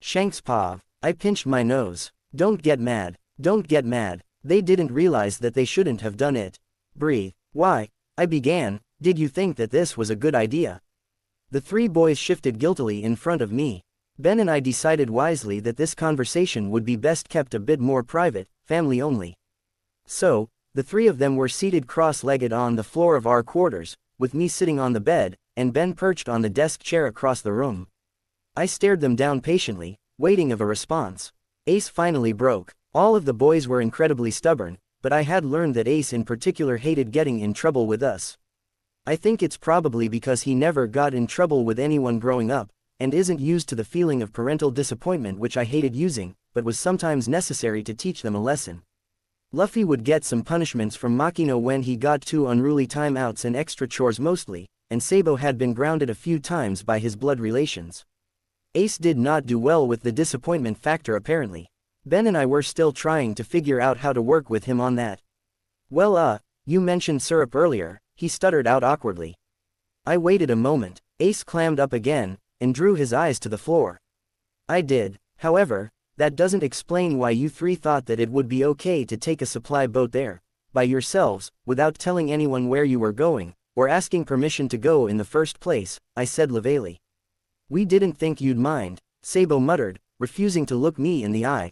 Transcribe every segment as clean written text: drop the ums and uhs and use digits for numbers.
Shanks paw. I pinched my nose. Don't get mad. Don't get mad. They didn't realize that they shouldn't have done it. Breathe. Why? I began. Did you think that this was a good idea? The three boys shifted guiltily in front of me. Ben and I decided wisely that this conversation would be best kept a bit more private, family only. So, the three of them were seated cross-legged on the floor of our quarters, with me sitting on the bed, and Ben perched on the desk chair across the room. I stared them down patiently, waiting of a response. Ace finally broke. All of the boys were incredibly stubborn, but I had learned that Ace in particular hated getting in trouble with us. I think it's probably because he never got in trouble with anyone growing up, and isn't used to the feeling of parental disappointment which I hated using, but was sometimes necessary to teach them a lesson. Luffy would get some punishments from Makino when he got too unruly, timeouts and extra chores mostly, and Sabo had been grounded a few times by his blood relations. Ace did not do well with the disappointment factor apparently. Ben and I were still trying to figure out how to work with him on that. Well, you mentioned syrup earlier, he stuttered out awkwardly. I waited a moment. Ace clammed up again, and drew his eyes to the floor. I did. However, that doesn't explain why you three thought that it would be okay to take a supply boat there, by yourselves, without telling anyone where you were going, or asking permission to go in the first place, I said levelly. We didn't think you'd mind, Sabo muttered, refusing to look me in the eye.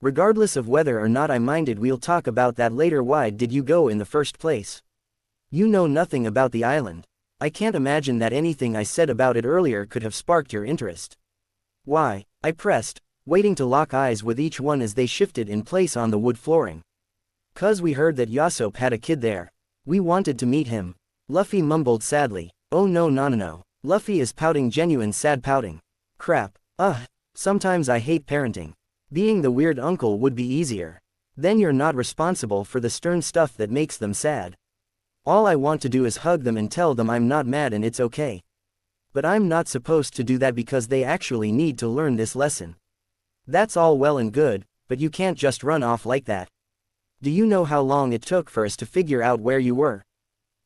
Regardless of whether or not I minded, we'll talk about that later. Why did you go in the first place? You know nothing about the island. I can't imagine that anything I said about it earlier could have sparked your interest. Why? I pressed, waiting to lock eyes with each one as they shifted in place on the wood flooring. 'Cause we heard that Yasop had a kid there. We wanted to meet him. Luffy mumbled sadly. Oh no. Luffy is pouting, genuine sad pouting. Crap. Sometimes I hate parenting. Being the weird uncle would be easier. Then you're not responsible for the stern stuff that makes them sad. All I want to do is hug them and tell them I'm not mad and it's okay. But I'm not supposed to do that because they actually need to learn this lesson. That's all well and good, but you can't just run off like that. Do you know how long it took for us to figure out where you were?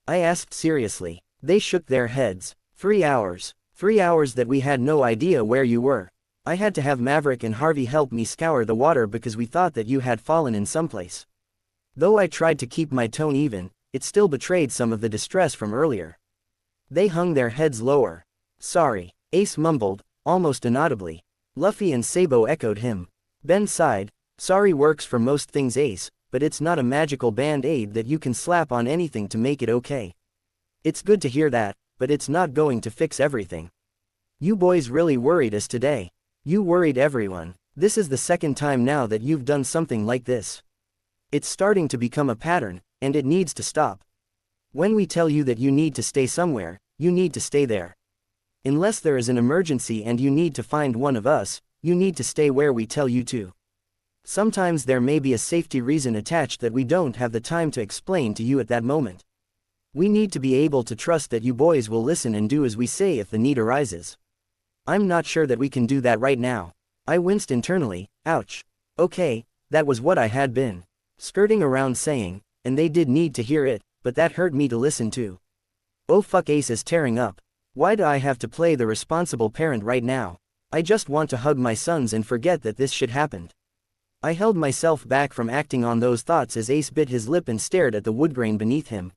I asked seriously. They shook their heads. 3 hours. 3 hours that we had no idea where you were. I had to have Maverick and Harvey help me scour the water because we thought that you had fallen in someplace. Though I tried to keep my tone even, it still betrayed some of the distress from earlier. They hung their heads lower. Sorry, Ace mumbled, almost inaudibly. Luffy and Sabo echoed him. Ben sighed. Sorry works for most things, Ace, but it's not a magical band-aid that you can slap on anything to make it okay. It's good to hear that, but it's not going to fix everything. You boys really worried us today. You worried everyone. This is the second time now that you've done something like this. It's starting to become a pattern, and it needs to stop. When we tell you that you need to stay somewhere, you need to stay there. Unless there is an emergency and you need to find one of us, you need to stay where we tell you to. Sometimes there may be a safety reason attached that we don't have the time to explain to you at that moment. We need to be able to trust that you boys will listen and do as we say if the need arises. I'm not sure that we can do that right now. I winced internally. Ouch. Okay, that was what I had been skirting around saying, and they did need to hear it, but that hurt me to listen to. Oh fuck, Ace is tearing up. Why do I have to play the responsible parent right now? I just want to hug my sons and forget that this shit happened. I held myself back from acting on those thoughts as Ace bit his lip and stared at the woodgrain beneath him.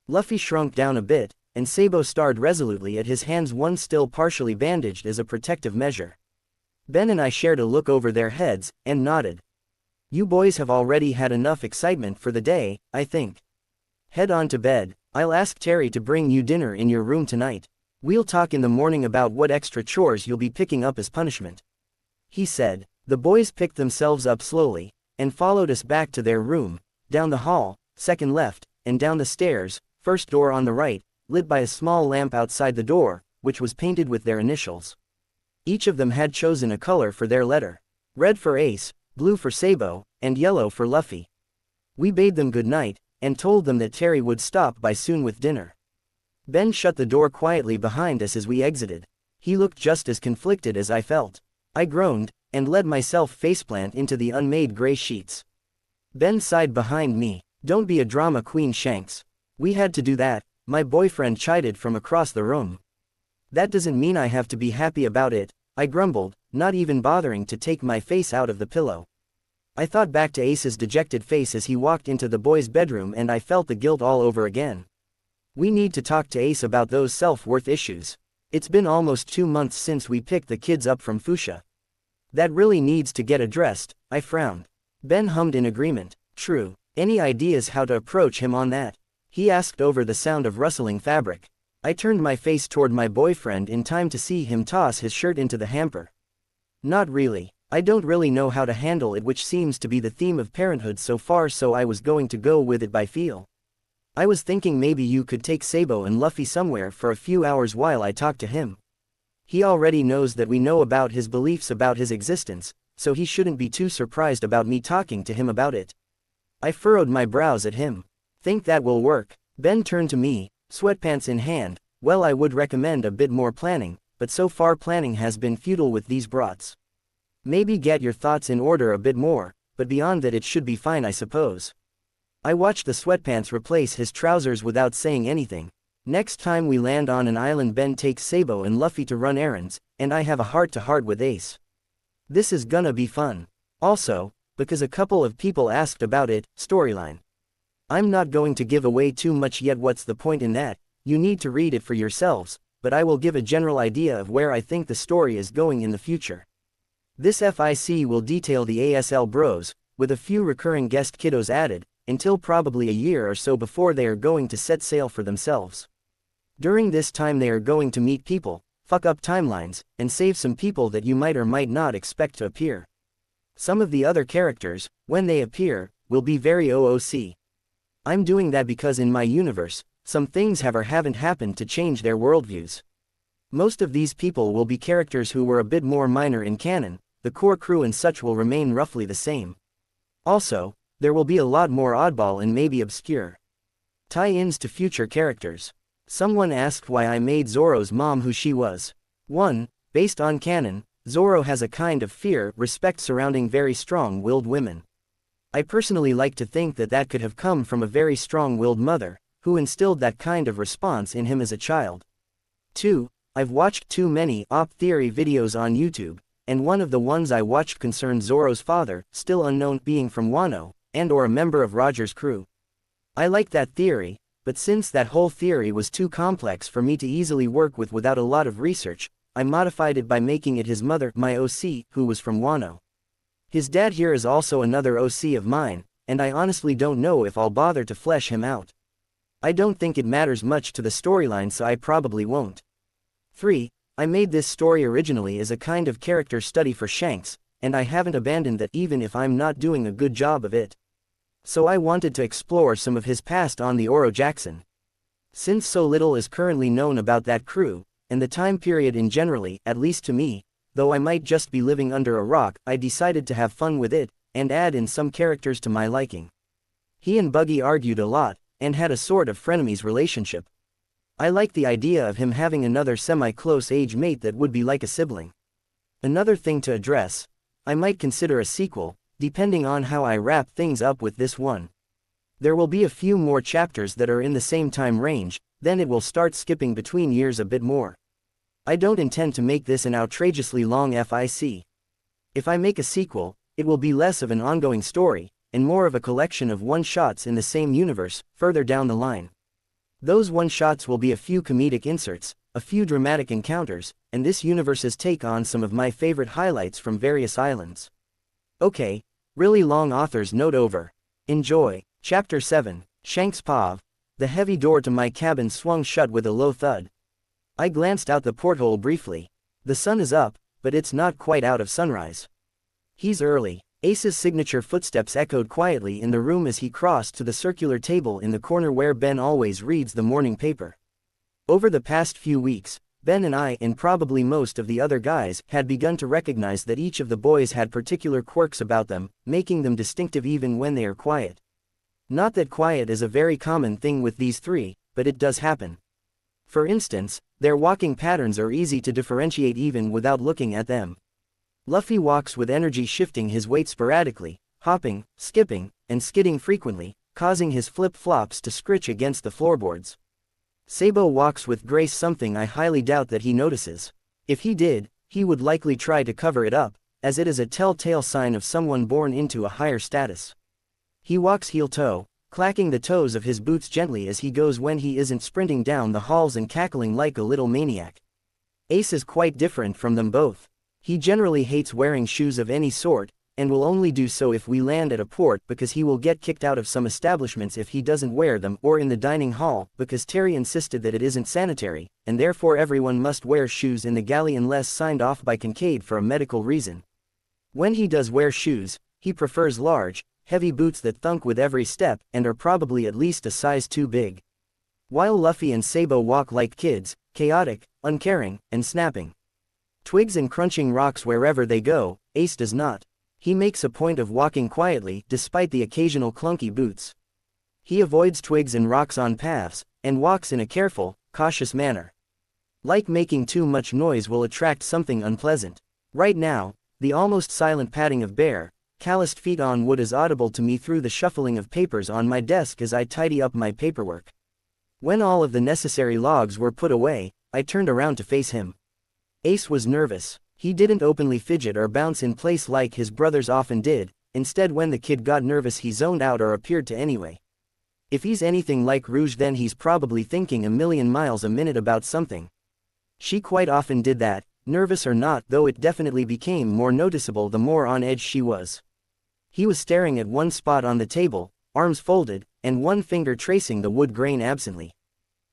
Luffy shrunk down a bit, and Sabo stared resolutely at his hands, one still partially bandaged as a protective measure. Ben and I shared a look over their heads, and nodded. You boys have already had enough excitement for the day, I think. Head on to bed. I'll ask Terry to bring you dinner in your room tonight. We'll talk in the morning about what extra chores you'll be picking up as punishment. He said. The boys picked themselves up slowly, and followed us back to their room, down the hall, second left, and down the stairs, first door on the right, lit by a small lamp outside the door, which was painted with their initials. Each of them had chosen a color for their letter. Red for Ace, blue for Sabo, and yellow for Luffy. We bade them good night, and told them that Terry would stop by soon with dinner. Ben shut the door quietly behind us as we exited. He looked just as conflicted as I felt. I groaned, and let myself faceplant into the unmade gray sheets. Ben sighed behind me. Don't be a drama queen, Shanks. We had to do that, my boyfriend chided from across the room. That doesn't mean I have to be happy about it, I grumbled, not even bothering to take my face out of the pillow. I thought back to Ace's dejected face as he walked into the boys' bedroom and I felt the guilt all over again. We need to talk to Ace about those self-worth issues. It's been almost 2 months since we picked the kids up from Fuchsia. That really needs to get addressed. I frowned. Ben hummed in agreement. True. Any ideas how to approach him on that? He asked over the sound of rustling fabric. I turned my face toward my boyfriend in time to see him toss his shirt into the hamper. Not really. I don't really know how to handle it, which seems to be the theme of parenthood so far, so I was going to go with it by feel. I was thinking maybe you could take Sabo and Luffy somewhere for a few hours while I talk to him. He already knows that we know about his beliefs about his existence, so he shouldn't be too surprised about me talking to him about it. I furrowed my brows at him. Think that will work? Ben turned to me, sweatpants in hand. Well, I would recommend a bit more planning, but so far planning has been futile with these brats. Maybe get your thoughts in order a bit more, but beyond that it should be fine, I suppose. I watched the sweatpants replace his trousers without saying anything. Next time we land on an island, Ben takes Sabo and Luffy to run errands, and I have a heart-to-heart with Ace. This is gonna be fun. Also, because a couple of people asked about it, storyline. I'm not going to give away too much yet. What's the point in that? You need to read it for yourselves, but I will give a general idea of where I think the story is going in the future. This FIC will detail the ASL bros, with a few recurring guest kiddos added, until probably a year or so before they are going to set sail for themselves. During this time they are going to meet people, fuck up timelines, and save some people that you might or might not expect to appear. Some of the other characters, when they appear, will be very OOC. I'm doing that because in my universe, some things have or haven't happened to change their worldviews. Most of these people will be characters who were a bit more minor in canon, the core crew and such will remain roughly the same. Also, there will be a lot more oddball and maybe obscure tie-ins to future characters. Someone asked why I made Zoro's mom who she was. 1. Based on canon, Zoro has a kind of respect surrounding very strong-willed women. I personally like to think that that could have come from a very strong-willed mother, who instilled that kind of response in him as a child. 2. I've watched too many op theory videos on YouTube, and one of the ones I watched concerned Zoro's father, still unknown, being from Wano, and or a member of Roger's crew. I like that theory, but since that whole theory was too complex for me to easily work with without a lot of research, I modified it by making it his mother, my OC, who was from Wano. His dad here is also another OC of mine, and I honestly don't know if I'll bother to flesh him out. I don't think it matters much to the storyline, so I probably won't. 3. I made this story originally as a kind of character study for Shanks, and I haven't abandoned that even if I'm not doing a good job of it. So I wanted to explore some of his past on the Oro Jackson. Since so little is currently known about that crew, and the time period in generally, at least to me, though I might just be living under a rock, I decided to have fun with it, and add in some characters to my liking. He and Buggy argued a lot, and had a sort of frenemies relationship. I like the idea of him having another semi-close age mate that would be like a sibling. Another thing to address, I might consider a sequel, depending on how I wrap things up with this one. There will be a few more chapters that are in the same time range, then it will start skipping between years a bit more. I don't intend to make this an outrageously long FIC. If I make a sequel, it will be less of an ongoing story, and more of a collection of one-shots in the same universe, further down the line. Those one-shots will be a few comedic inserts, a few dramatic encounters, and this universe's take on some of my favorite highlights from various islands. Okay, really long author's note over. Enjoy. Chapter 7, Shanks Pav. The heavy door to my cabin swung shut with a low thud. I glanced out the porthole briefly. The sun is up, but it's not quite out of sunrise. He's early. Ace's signature footsteps echoed quietly in the room as he crossed to the circular table in the corner where Ben always reads the morning paper. Over the past few weeks, Ben and I, and probably most of the other guys, had begun to recognize that each of the boys had particular quirks about them, making them distinctive even when they are quiet. Not that quiet is a very common thing with these three, but it does happen. For instance, their walking patterns are easy to differentiate even without looking at them. Luffy walks with energy, shifting his weight sporadically, hopping, skipping, and skidding frequently, causing his flip-flops to scritch against the floorboards. Sabo walks with grace, something I highly doubt that he notices. If he did, he would likely try to cover it up, as it is a telltale sign of someone born into a higher status. He walks heel-toe, clacking the toes of his boots gently as he goes when he isn't sprinting down the halls and cackling like a little maniac. Ace is quite different from them both. He generally hates wearing shoes of any sort, and will only do so if we land at a port because he will get kicked out of some establishments if he doesn't wear them, or in the dining hall because Terry insisted that it isn't sanitary, and therefore everyone must wear shoes in the galley unless signed off by Kincaid for a medical reason. When he does wear shoes, he prefers large, heavy boots that thunk with every step and are probably at least a size too big. While Luffy and Sabo walk like kids, chaotic, uncaring, and snapping twigs and crunching rocks wherever they go, Ace does not. He makes a point of walking quietly despite the occasional clunky boots. He avoids twigs and rocks on paths, and walks in a careful, cautious manner. Like making too much noise will attract something unpleasant. Right now, the almost silent padding of bare, calloused feet on wood is audible to me through the shuffling of papers on my desk as I tidy up my paperwork. When all of the necessary logs were put away, I turned around to face him. Ace was nervous. He didn't openly fidget or bounce in place like his brothers often did. Instead, when the kid got nervous he zoned out or appeared to anyway. If he's anything like Rouge, then he's probably thinking a million miles a minute about something. She quite often did that, nervous or not, though it definitely became more noticeable the more on edge she was. He was staring at one spot on the table, arms folded, and one finger tracing the wood grain absently.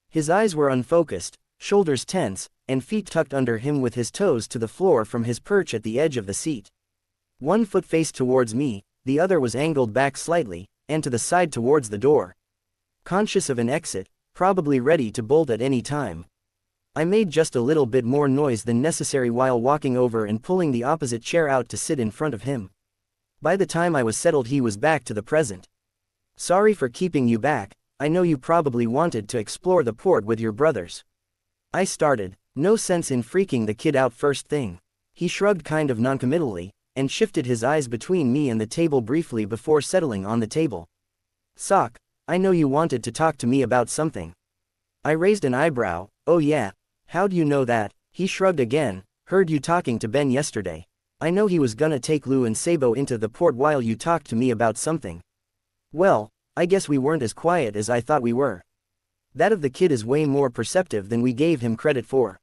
His eyes were unfocused, shoulders tense, and feet tucked under him with his toes to the floor from his perch at the edge of the seat. One foot faced towards me, the other was angled back slightly, and to the side towards the door. Conscious of an exit, probably ready to bolt at any time. I made just a little bit more noise than necessary while walking over and pulling the opposite chair out to sit in front of him. By the time I was settled he was back to the present. Sorry for keeping you back, I know you probably wanted to explore the port with your brothers. I started, no sense in freaking the kid out first thing. He shrugged kind of noncommittally, and shifted his eyes between me and the table briefly before settling on the table. Sock, I know you wanted to talk to me about something. I raised an eyebrow. Oh yeah, how'd you know that? He shrugged again. Heard you talking to Ben yesterday. I know he was gonna take Lou and Sabo into the port while you talked to me about something. Well, I guess we weren't as quiet as I thought we were. That of the kid is way more perceptive than we gave him credit for.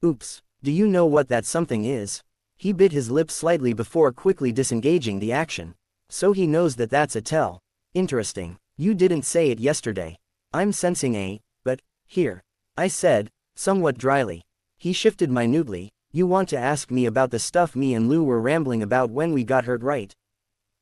Oops, do you know what that something is? He bit his lip slightly before quickly disengaging the action. So he knows that that's a tell. Interesting, you didn't say it yesterday. I'm sensing but, here. I said, somewhat dryly. He shifted minutely. You want to ask me about the stuff me and Lou were rambling about when we got hurt, right?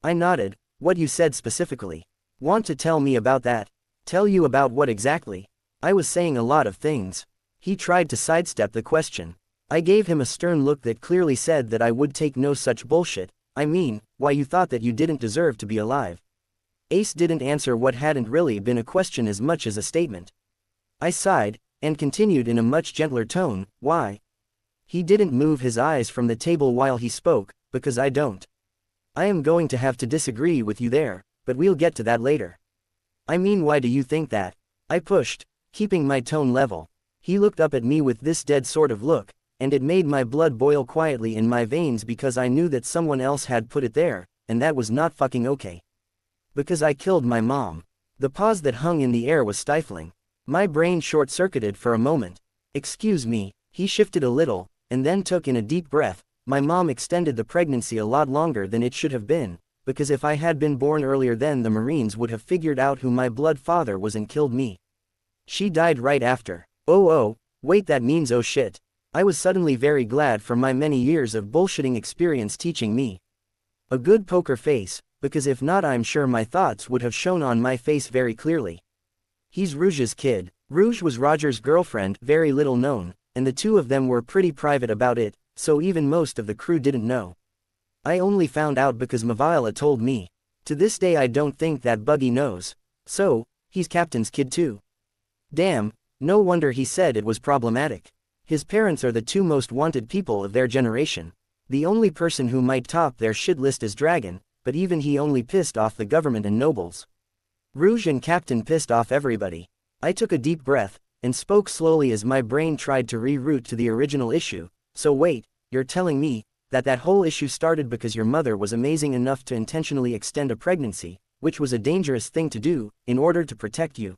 I nodded. What you said specifically? Want to tell me about that? Tell you about what exactly? I was saying a lot of things. He tried to sidestep the question. I gave him a stern look that clearly said that I would take no such bullshit. I mean, why you thought that you didn't deserve to be alive. Ace didn't answer what hadn't really been a question as much as a statement. I sighed, and continued in a much gentler tone, why? He didn't move his eyes from the table while he spoke, because I don't. I am going to have to disagree with you there, but we'll get to that later. I mean, why do you think that? I pushed, keeping my tone level. He looked up at me with this dead sort of look, and it made my blood boil quietly in my veins because I knew that someone else had put it there, and that was not fucking okay. Because I killed my mom. The pause that hung in the air was stifling. My brain short-circuited for a moment. Excuse me, he shifted a little, and then took in a deep breath. My mom extended the pregnancy a lot longer than it should have been, because if I had been born earlier then the Marines would have figured out who my blood father was and killed me. She died right after. Oh, wait, that means oh shit. I was suddenly very glad for my many years of bullshitting experience teaching me a good poker face, because if not I'm sure my thoughts would have shown on my face very clearly. He's Rouge's kid. Rouge was Roger's girlfriend, very little known, and the two of them were pretty private about it, so even most of the crew didn't know. I only found out because Mavila told me. To this day I don't think that Buggy knows. So, he's Captain's kid too. Damn, no wonder he said it was problematic. His parents are the two most wanted people of their generation. The only person who might top their shit list is Dragon, but even he only pissed off the government and nobles. Rouge and Captain pissed off everybody. I took a deep breath, and spoke slowly as my brain tried to reroute to the original issue. So wait, you're telling me that whole issue started because your mother was amazing enough to intentionally extend a pregnancy, which was a dangerous thing to do, in order to protect you.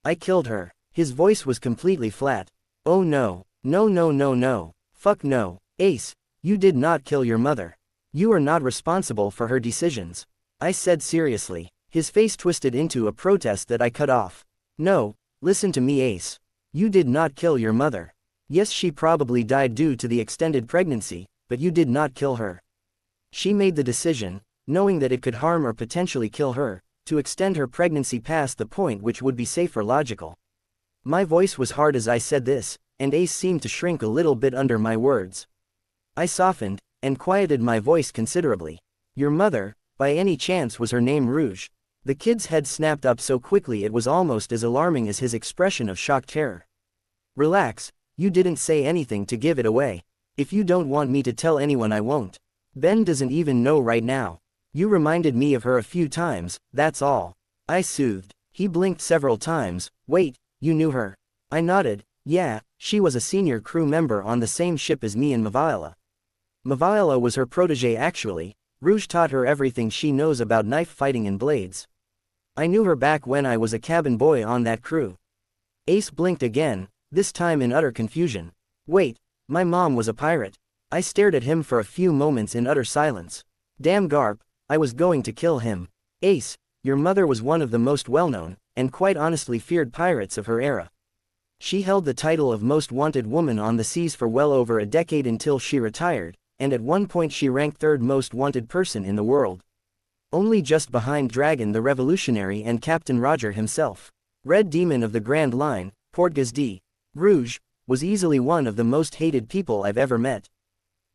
I killed her. His voice was completely flat. Oh no. No no no no. Fuck no. Ace, you did not kill your mother. You are not responsible for her decisions. I said seriously. His face twisted into a protest that I cut off. No, listen to me Ace. You did not kill your mother. Yes, she probably died due to the extended pregnancy, but you did not kill her. She made the decision, knowing that it could harm or potentially kill her, to extend her pregnancy past the point which would be safe or logical. My voice was hard as I said this, and Ace seemed to shrink a little bit under my words. I softened, and quieted my voice considerably. Your mother, by any chance was her name Rouge? The kid's head snapped up so quickly it was almost as alarming as his expression of shocked terror. Relax, you didn't say anything to give it away. If you don't want me to tell anyone I won't. Ben doesn't even know right now. You reminded me of her a few times, that's all. I soothed. He blinked several times. Wait, you knew her? I nodded. Yeah, she was a senior crew member on the same ship as me and Maviola. Maviola was her protege actually. Rouge taught her everything she knows about knife fighting and blades. I knew her back when I was a cabin boy on that crew. Ace blinked again, this time in utter confusion. Wait, my mom was a pirate. I stared at him for a few moments in utter silence. Damn Garp, I was going to kill him. Ace, your mother was one of the most well-known, and quite honestly feared pirates of her era. She held the title of most wanted woman on the seas for well over a decade until she retired, and at one point she ranked third most wanted person in the world. Only just behind Dragon the Revolutionary and Captain Roger himself. Red Demon of the Grand Line, Port Gazdi. Rouge, was easily one of the most hated people I've ever met.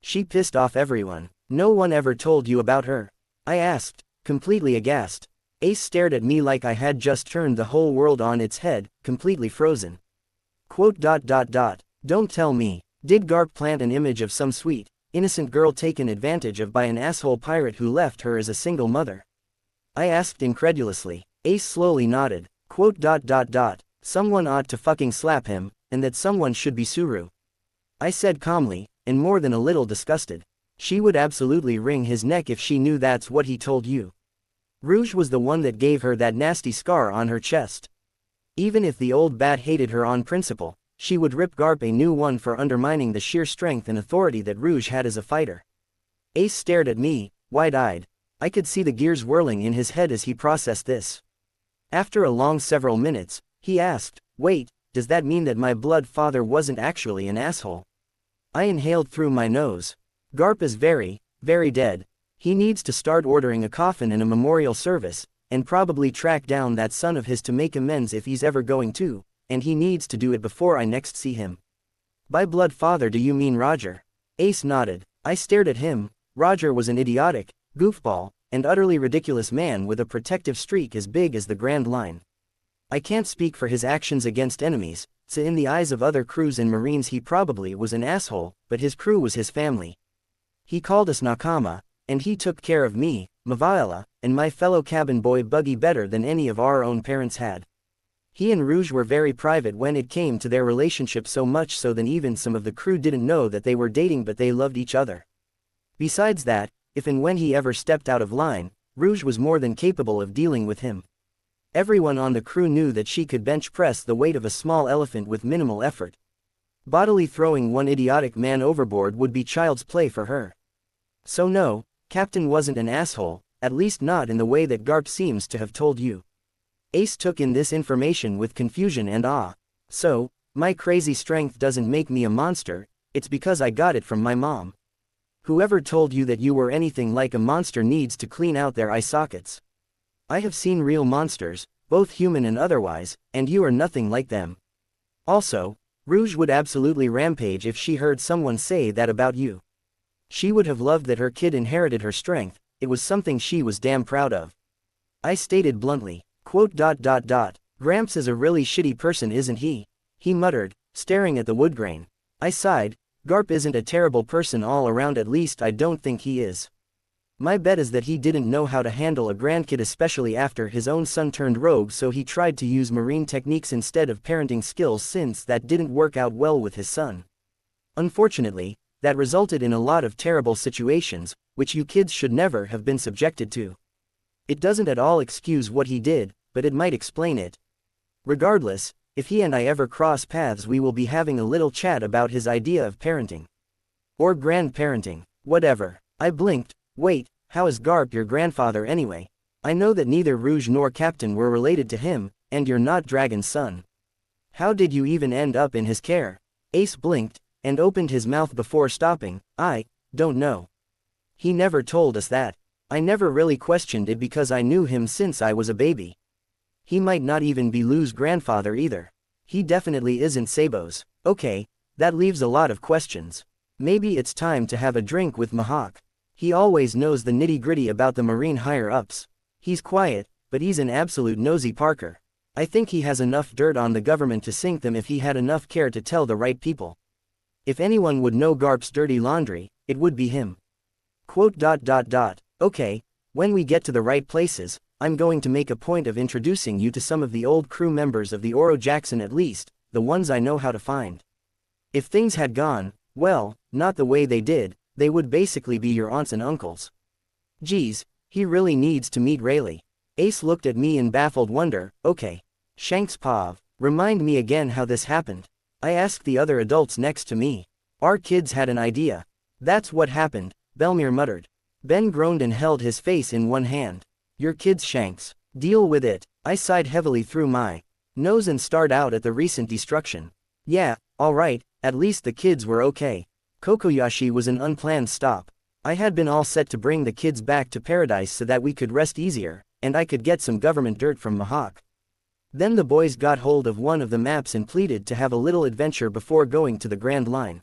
She pissed off everyone. No one ever told you about her? I asked, completely aghast. Ace stared at me like I had just turned the whole world on its head, completely frozen. Quote. Don't tell me. Did Garp plant an image of some sweet, innocent girl taken advantage of by an asshole pirate who left her as a single mother? I asked incredulously. Ace slowly nodded. Quote. Someone ought to fucking slap him, and that someone should be Suru. I said calmly, and more than a little disgusted. She would absolutely wring his neck if she knew that's what he told you. Rouge was the one that gave her that nasty scar on her chest. Even if the old bat hated her on principle, she would rip Garp a new one for undermining the sheer strength and authority that Rouge had as a fighter. Ace stared at me, wide-eyed. I could see the gears whirling in his head as he processed this. After a long several minutes, he asked, wait, does that mean that my blood father wasn't actually an asshole? I inhaled through my nose. Garp is very, very dead. He needs to start ordering a coffin and a memorial service, and probably track down that son of his to make amends if he's ever going to, and he needs to do it before I next see him. By blood father do you mean Roger? Ace nodded. I stared at him. Roger was an idiotic, goofball, and utterly ridiculous man with a protective streak as big as the Grand Line. I can't speak for his actions against enemies, so in the eyes of other crews and marines he probably was an asshole, but his crew was his family. He called us Nakama, and he took care of me, Maviola, and my fellow cabin boy Buggy better than any of our own parents had. He and Rouge were very private when it came to their relationship, so much so that even some of the crew didn't know that they were dating, but they loved each other. Besides that, if and when he ever stepped out of line, Rouge was more than capable of dealing with him. Everyone on the crew knew that she could bench press the weight of a small elephant with minimal effort. Bodily throwing one idiotic man overboard would be child's play for her. So no, Captain wasn't an asshole, at least not in the way that Garp seems to have told you. Ace took in this information with confusion and awe. So, my crazy strength doesn't make me a monster, it's because I got it from my mom. Whoever told you that you were anything like a monster needs to clean out their eye sockets. I have seen real monsters, both human and otherwise, and you are nothing like them. Also, Rouge would absolutely rampage if she heard someone say that about you. She would have loved that her kid inherited her strength, it was something she was damn proud of. I stated bluntly. Quote. Gramps is a really shitty person, isn't he? He muttered, staring at the wood grain. I sighed. Garp isn't a terrible person all around, at least I don't think he is. My bet is that he didn't know how to handle a grandkid, especially after his own son turned rogue, so he tried to use marine techniques instead of parenting skills, since that didn't work out well with his son. Unfortunately, that resulted in a lot of terrible situations, which you kids should never have been subjected to. It doesn't at all excuse what he did, but it might explain it. Regardless, if he and I ever cross paths, we will be having a little chat about his idea of parenting. Or grandparenting, whatever. I blinked. Wait, how is Garp your grandfather anyway? I know that neither Rouge nor Captain were related to him, and you're not Dragon's son. How did you even end up in his care? Ace blinked, and opened his mouth before stopping. I don't know. He never told us that. I never really questioned it because I knew him since I was a baby. He might not even be Lou's grandfather either. He definitely isn't Sabo's. Okay, that leaves a lot of questions. Maybe it's time to have a drink with Mihawk. He always knows the nitty-gritty about the marine higher-ups. He's quiet, but he's an absolute nosy Parker. I think he has enough dirt on the government to sink them if he had enough care to tell the right people. If anyone would know Garp's dirty laundry, it would be him. Quote. Okay, when we get to the right places, I'm going to make a point of introducing you to some of the old crew members of the Oro Jackson, at least, the ones I know how to find. If things had gone, well, not the way they did, they would basically be your aunts and uncles. Geez, he really needs to meet Rayleigh. Ace looked at me in baffled wonder. Okay. Shanks Pav, remind me again how this happened. I asked the other adults next to me. Our kids had an idea. That's what happened, Belmere muttered. Ben groaned and held his face in one hand. Your kids, Shanks. Deal with it. I sighed heavily through my nose and stared out at the recent destruction. Yeah, alright, at least the kids were okay. Kokoyashi was an unplanned stop. I had been all set to bring the kids back to paradise so that we could rest easier, and I could get some government dirt from Mihawk. Then the boys got hold of one of the maps and pleaded to have a little adventure before going to the Grand Line.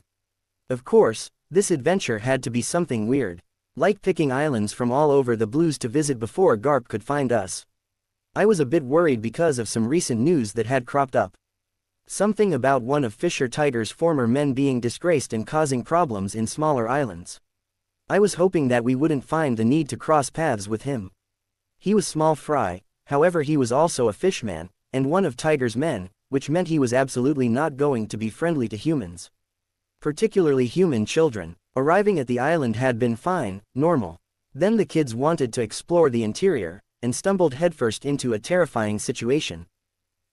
Of course, this adventure had to be something weird, like picking islands from all over the blues to visit before Garp could find us. I was a bit worried because of some recent news that had cropped up. Something about one of Fisher Tiger's former men being disgraced and causing problems in smaller islands. I was hoping that we wouldn't find the need to cross paths with him. He was small fry, however he was also a fishman, and one of Tiger's men, which meant he was absolutely not going to be friendly to humans. Particularly human children. Arriving at the island had been fine, normal. Then the kids wanted to explore the interior, and stumbled headfirst into a terrifying situation.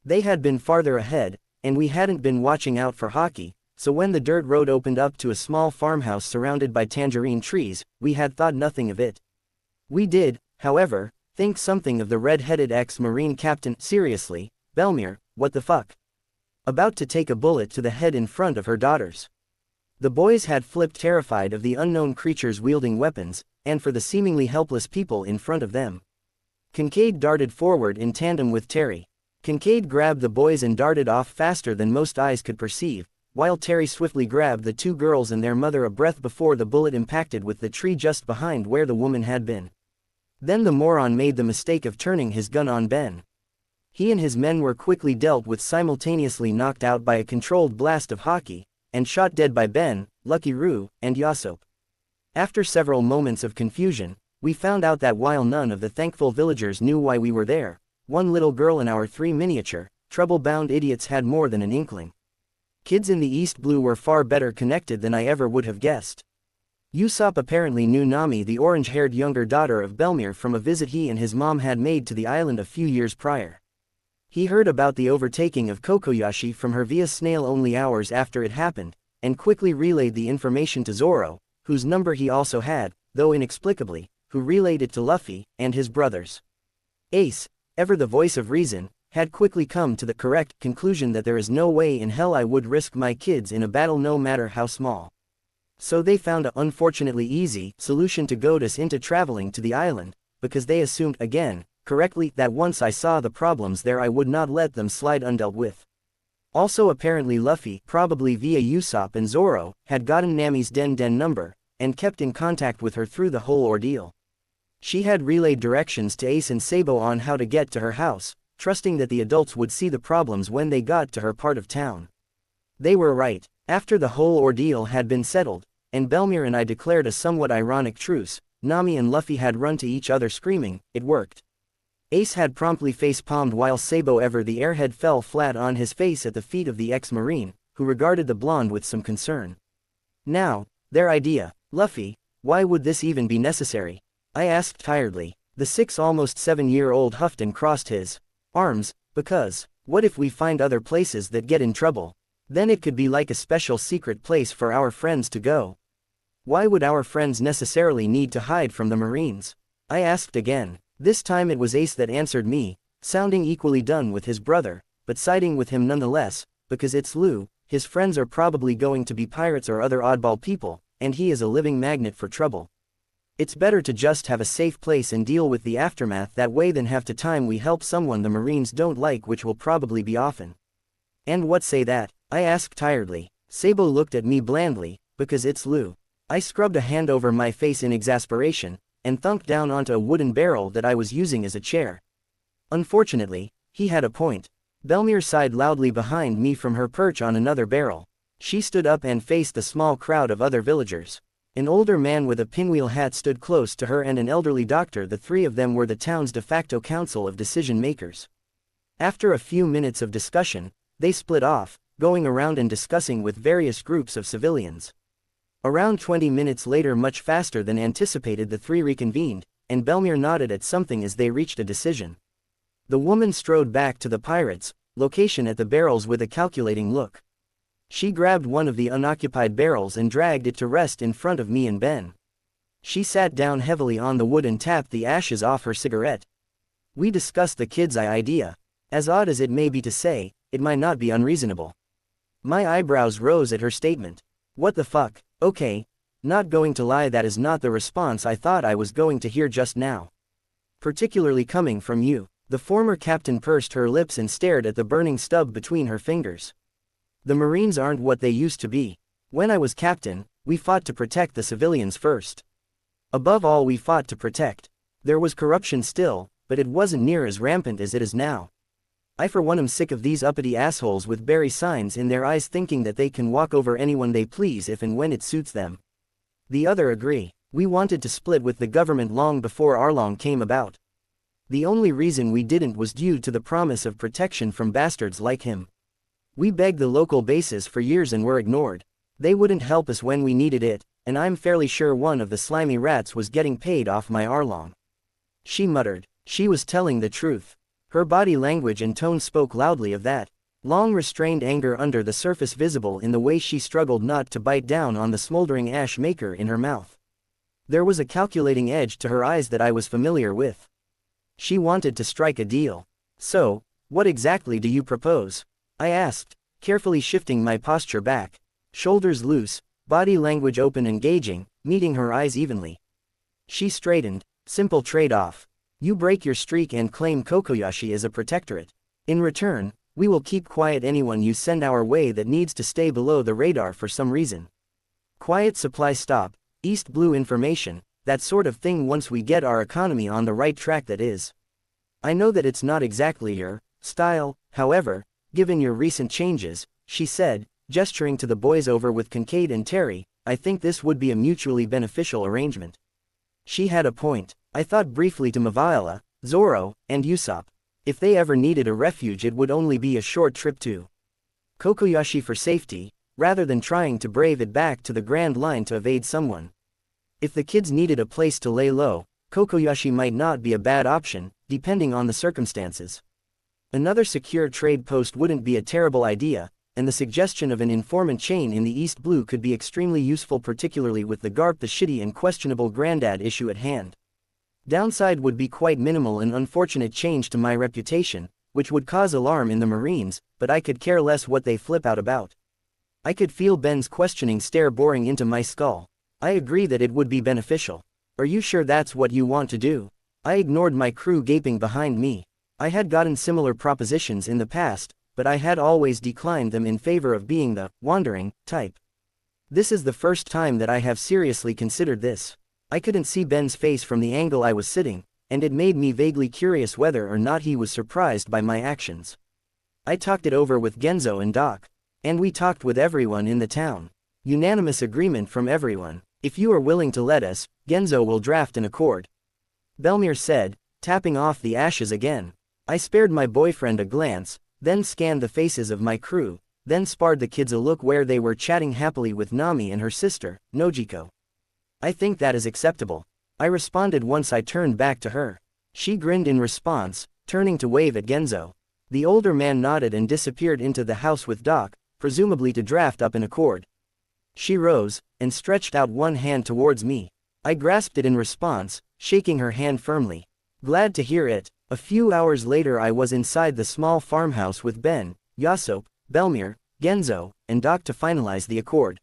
They had been farther ahead, and we hadn't been watching out for hockey, so when the dirt road opened up to a small farmhouse surrounded by tangerine trees, we had thought nothing of it. We did, however, think something of the red-headed ex-Marine captain. Seriously, Belmere, what the fuck? About to take a bullet to the head in front of her daughters. The boys had flipped, terrified of the unknown creatures wielding weapons, and for the seemingly helpless people in front of them. Kincaid darted forward in tandem with Terry. Kincaid grabbed the boys and darted off faster than most eyes could perceive, while Terry swiftly grabbed the two girls and their mother a breath before the bullet impacted with the tree just behind where the woman had been. Then the moron made the mistake of turning his gun on Ben. He and his men were quickly dealt with, simultaneously knocked out by a controlled blast of hockey, and shot dead by Ben, Lucky Roo, and Yasop. After several moments of confusion, we found out that while none of the thankful villagers knew why we were there, one little girl and our three miniature, trouble-bound idiots had more than an inkling. Kids in the East Blue were far better connected than I ever would have guessed. Usopp apparently knew Nami, the orange-haired younger daughter of Belmere, from a visit he and his mom had made to the island a few years prior. He heard about the overtaking of Kokoyashi from her via snail only hours after it happened, and quickly relayed the information to Zoro, whose number he also had, though inexplicably, who relayed it to Luffy, and his brothers. Ace, ever the voice of reason, had quickly come to the correct conclusion that there is no way in hell I would risk my kids in a battle, no matter how small. So they found a unfortunately easy solution to goad us into traveling to the island, because they assumed, again, correctly, that once I saw the problems there I would not let them slide undealt with. Also apparently Luffy, probably via Usopp and Zoro, had gotten Nami's Den number, and kept in contact with her through the whole ordeal. She had relayed directions to Ace and Sabo on how to get to her house, trusting that the adults would see the problems when they got to her part of town. They were right. After the whole ordeal had been settled, and Belmere and I declared a somewhat ironic truce, Nami and Luffy had run to each other screaming, it worked. Ace had promptly face-palmed while Sabo ever the airhead fell flat on his face at the feet of the ex-marine, who regarded the blonde with some concern. Now, Their idea. Luffy, why would this even be necessary? I asked tiredly. The almost 7-year-old huffed and crossed his arms. Because, what if we find other places that get in trouble? Then it could be like a special secret place for our friends to go. Why would our friends necessarily need to hide from the Marines? I asked again. This time it was Ace that answered me, sounding equally done with his brother, but siding with him nonetheless, because it's Lou, his friends are probably going to be pirates or other oddball people, and he is a living magnet for trouble. It's better to just have a safe place and deal with the aftermath that way than have to time we help someone the Marines don't like, which will probably be often. And what say that? I asked tiredly. Sabo looked at me blandly, because it's Lou. I scrubbed a hand over my face in exasperation, and thunked down onto a wooden barrel that I was using as a chair. Unfortunately, he had a point. Belmere sighed loudly behind me from her perch on another barrel. She stood up and faced the small crowd of other villagers. An older man with a pinwheel hat stood close to her and an elderly doctor. The three of them were the town's de facto council of decision makers. After a few minutes of discussion, they split off, going around and discussing with various groups of civilians. Around 20 minutes later, much faster than anticipated, the three reconvened, and Belmere nodded at something as they reached a decision. The woman strode back to the pirates' location at the barrels with a calculating look. She grabbed one of the unoccupied barrels and dragged it to rest in front of me and Ben. She sat down heavily on the wood and tapped the ashes off her cigarette. We discussed the kid's idea. As odd as it may be to say, it might not be unreasonable. My eyebrows rose at her statement. What the fuck? Okay. Not going to lie, that is not the response I thought I was going to hear just now. Particularly coming from you. The former captain pursed her lips and stared at the burning stub between her fingers. The Marines aren't what they used to be. When I was captain, we fought to protect the civilians first. Above all, we fought to protect. There was corruption still, but it wasn't near as rampant as it is now. I for one am sick of these uppity assholes with berry signs in their eyes thinking that they can walk over anyone they please if and when it suits them. The other agree. We wanted to split with the government long before Arlong came about. The only reason we didn't was due to the promise of protection from bastards like him. We begged the local bases for years and were ignored. They wouldn't help us when we needed it, and I'm fairly sure one of the slimy rats was getting paid off my Arlong. She muttered. She was telling the truth. Her body language and tone spoke loudly of that. Long restrained anger under the surface visible in the way she struggled not to bite down on the smoldering ash maker in her mouth. There was a calculating edge to her eyes that I was familiar with. She wanted to strike a deal. So, what exactly do you propose? I asked, carefully shifting my posture back. Shoulders loose, body language open, engaging, meeting her eyes evenly. She straightened. Simple trade-off. You break your streak and claim Kokoyashi as a protectorate. In return, we will keep quiet anyone you send our way that needs to stay below the radar for some reason. Quiet supply stop, East Blue information, that sort of thing once we get our economy on the right track, that is. I know that it's not exactly your style, however, given your recent changes, she said, gesturing to the boys over with Kincaid and Terry. I think this would be a mutually beneficial arrangement. She had a point. I thought briefly to Maviola, Zoro, and Usopp. If they ever needed a refuge, it would only be a short trip to Kokoyashi for safety, rather than trying to brave it back to the Grand Line to evade someone. If the kids needed a place to lay low, Kokoyashi might not be a bad option, depending on the circumstances. Another secure trade post wouldn't be a terrible idea, and the suggestion of an informant chain in the East Blue could be extremely useful, particularly with the Garp the shitty and questionable granddad issue at hand. Downside would be quite minimal, an unfortunate change to my reputation, which would cause alarm in the Marines, but I could care less what they flip out about. I could feel Ben's questioning stare boring into my skull. I agree that it would be beneficial. Are you sure that's what you want to do? I ignored my crew gaping behind me. I had gotten similar propositions in the past, but I had always declined them in favor of being the wandering type. This is the first time that I have seriously considered this. I couldn't see Ben's face from the angle I was sitting, and it made me vaguely curious whether or not he was surprised by my actions. I talked it over with Genzo and Doc. And we talked with everyone in the town. Unanimous agreement from everyone. If you are willing to let us, Genzo will draft an accord. Belmere said, tapping off the ashes again. I spared my boyfriend a glance, then scanned the faces of my crew, then sparred the kids a look where they were chatting happily with Nami and her sister, Nojiko. I think that is acceptable, I responded once I turned back to her. She grinned in response, turning to wave at Genzo. The older man nodded and disappeared into the house with Doc, presumably to draft up an accord. She rose, and stretched out one hand towards me. I grasped it in response, shaking her hand firmly. Glad to hear it. A few hours later I was inside the small farmhouse with Ben, Yasop, Belmir, Genzo, and Doc to finalize the accord.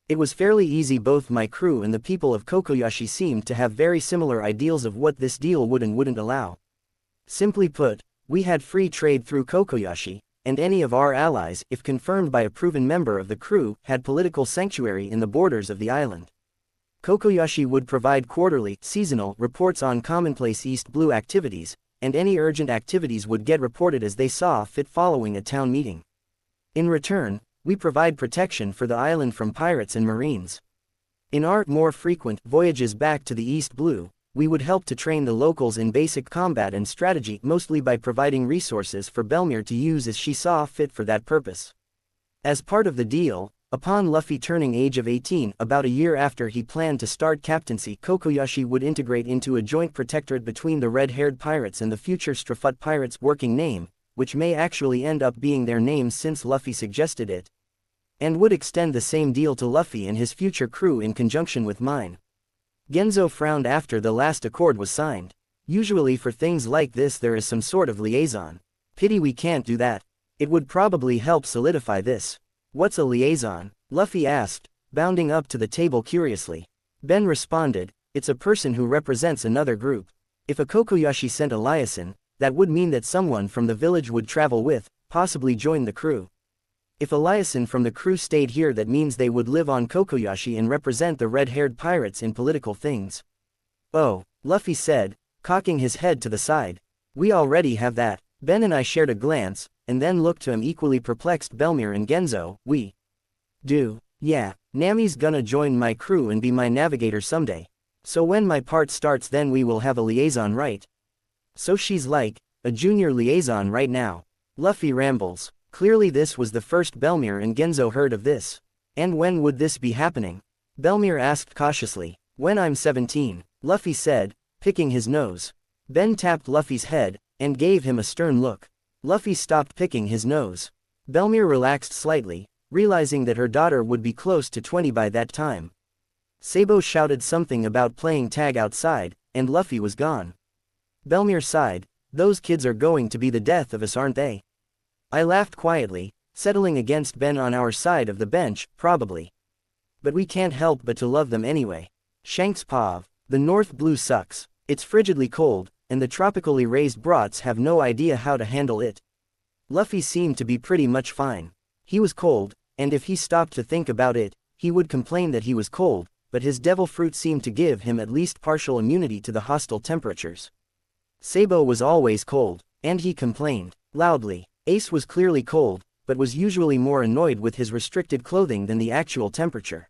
It was fairly easy. Both my crew and the people of Kokoyashi seemed to have very similar ideals of what this deal would and wouldn't allow. Simply put, we had free trade through Kokoyashi, and any of our allies, if confirmed by a proven member of the crew, had political sanctuary in the borders of the island. Kokoyashi would provide quarterly, seasonal reports on commonplace East Blue activities, and any urgent activities would get reported as they saw fit following a town meeting. In return, we provide protection for the island from pirates and marines. In our more frequent voyages back to the East Blue, we would help to train the locals in basic combat and strategy, mostly by providing resources for Belmir to use as she saw fit for that purpose. As part of the deal, upon Luffy turning age of 18, about a year after he planned to start captaincy, Kokoyashi would integrate into a joint protectorate between the red-haired pirates and the future Strafut pirates, working name, which may actually end up being their names since Luffy suggested it, and would extend the same deal to Luffy and his future crew in conjunction with mine. Genzo frowned after the last accord was signed. Usually for things like this there is some sort of liaison. Pity we can't do that. It would probably help solidify this. What's a liaison? Luffy asked, bounding up to the table curiously. Ben responded, it's a person who represents another group. If a Kokoyashi sent a liaison, that would mean that someone from the village would travel with, possibly join the crew. If a liaison from the crew stayed here, that means they would live on Kokoyashi and represent the red-haired pirates in political things. Oh, Luffy said, cocking his head to the side. We already have that. Ben and I shared a glance, and then looked to him equally perplexed. Belmir and Genzo, we do. Yeah, Nami's gonna join my crew and be my navigator someday. So when my part starts, then we will have a liaison, right? So she's like a junior liaison right now. Luffy rambles. Clearly this was the first Belmir and Genzo heard of this. And when would this be happening? Belmir asked cautiously. When I'm 17, Luffy said, picking his nose. Ben tapped Luffy's head, and gave him a stern look. Luffy stopped picking his nose. Belmir relaxed slightly, realizing that her daughter would be close to 20 by that time. Sabo shouted something about playing tag outside, and Luffy was gone. Belmir sighed, those kids are going to be the death of us, aren't they? I laughed quietly, settling against Ben on our side of the bench, probably. But we can't help but to love them anyway. Shanks Pav. The North Blue sucks. It's frigidly cold, and the tropically raised brats have no idea how to handle it. Luffy seemed to be pretty much fine. He was cold, and if he stopped to think about it, he would complain that he was cold, but his devil fruit seemed to give him at least partial immunity to the hostile temperatures. Sabo was always cold, and he complained loudly. Ace was clearly cold, but was usually more annoyed with his restricted clothing than the actual temperature.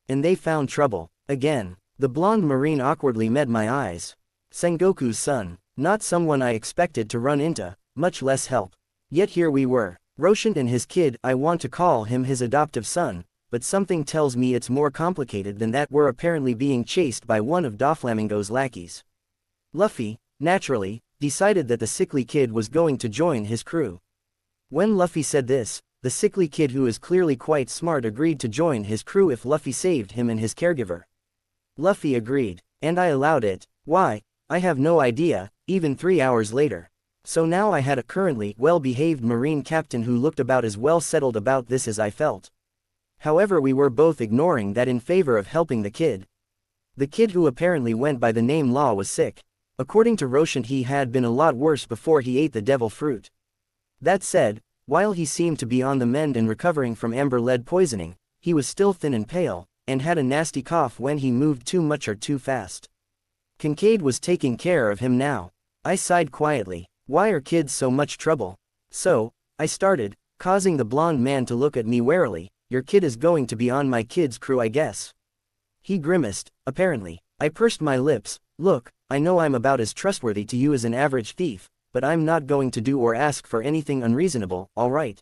And they found trouble. Again, the blonde marine awkwardly met my eyes. Sengoku's son, not someone I expected to run into, much less help. Yet here we were, Roshan and his kid. I want to call him his adoptive son, but something tells me it's more complicated than that. We're apparently being chased by one of Doflamingo's lackeys. Luffy, naturally, decided that the sickly kid was going to join his crew. When Luffy said this, the sickly kid, who is clearly quite smart, agreed to join his crew if Luffy saved him and his caregiver. Luffy agreed, and I allowed it. Why? I have no idea, even 3 hours later. So now I had a currently well-behaved marine captain who looked about as well settled about this as I felt. However, we were both ignoring that in favor of helping the kid. The kid, who apparently went by the name Law, was sick. According to Roshan, he had been a lot worse before he ate the devil fruit. That said, while he seemed to be on the mend and recovering from amber lead poisoning, he was still thin and pale, and had a nasty cough when he moved too much or too fast. Kincaid was taking care of him now. I sighed quietly. Why are kids so much trouble? So, I started, causing the blonde man to look at me warily. Your kid is going to be on my kid's crew, I guess. He grimaced, apparently. I pursed my lips. Look, I know I'm about as trustworthy to you as an average thief, but I'm not going to do or ask for anything unreasonable, all right?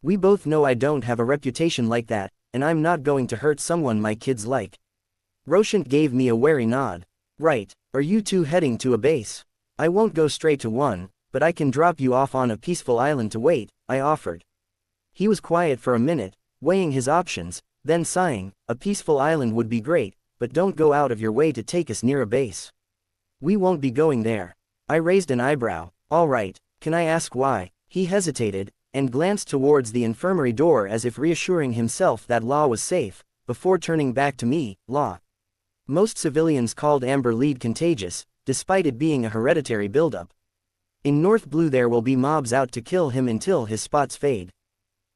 We both know I don't have a reputation like that, and I'm not going to hurt someone my kids like. Roshan gave me a wary nod. Right, are you two heading to a base? I won't go straight to one, but I can drop you off on a peaceful island to wait, I offered. He was quiet for a minute, weighing his options, then sighing, a peaceful island would be great, but don't go out of your way to take us near a base. We won't be going there. I raised an eyebrow. All right, can I ask why? He hesitated, and glanced towards the infirmary door as if reassuring himself that Law was safe, before turning back to me. Law. Most civilians called Amber Lead contagious, despite it being a hereditary buildup. In North Blue there will be mobs out to kill him until his spots fade.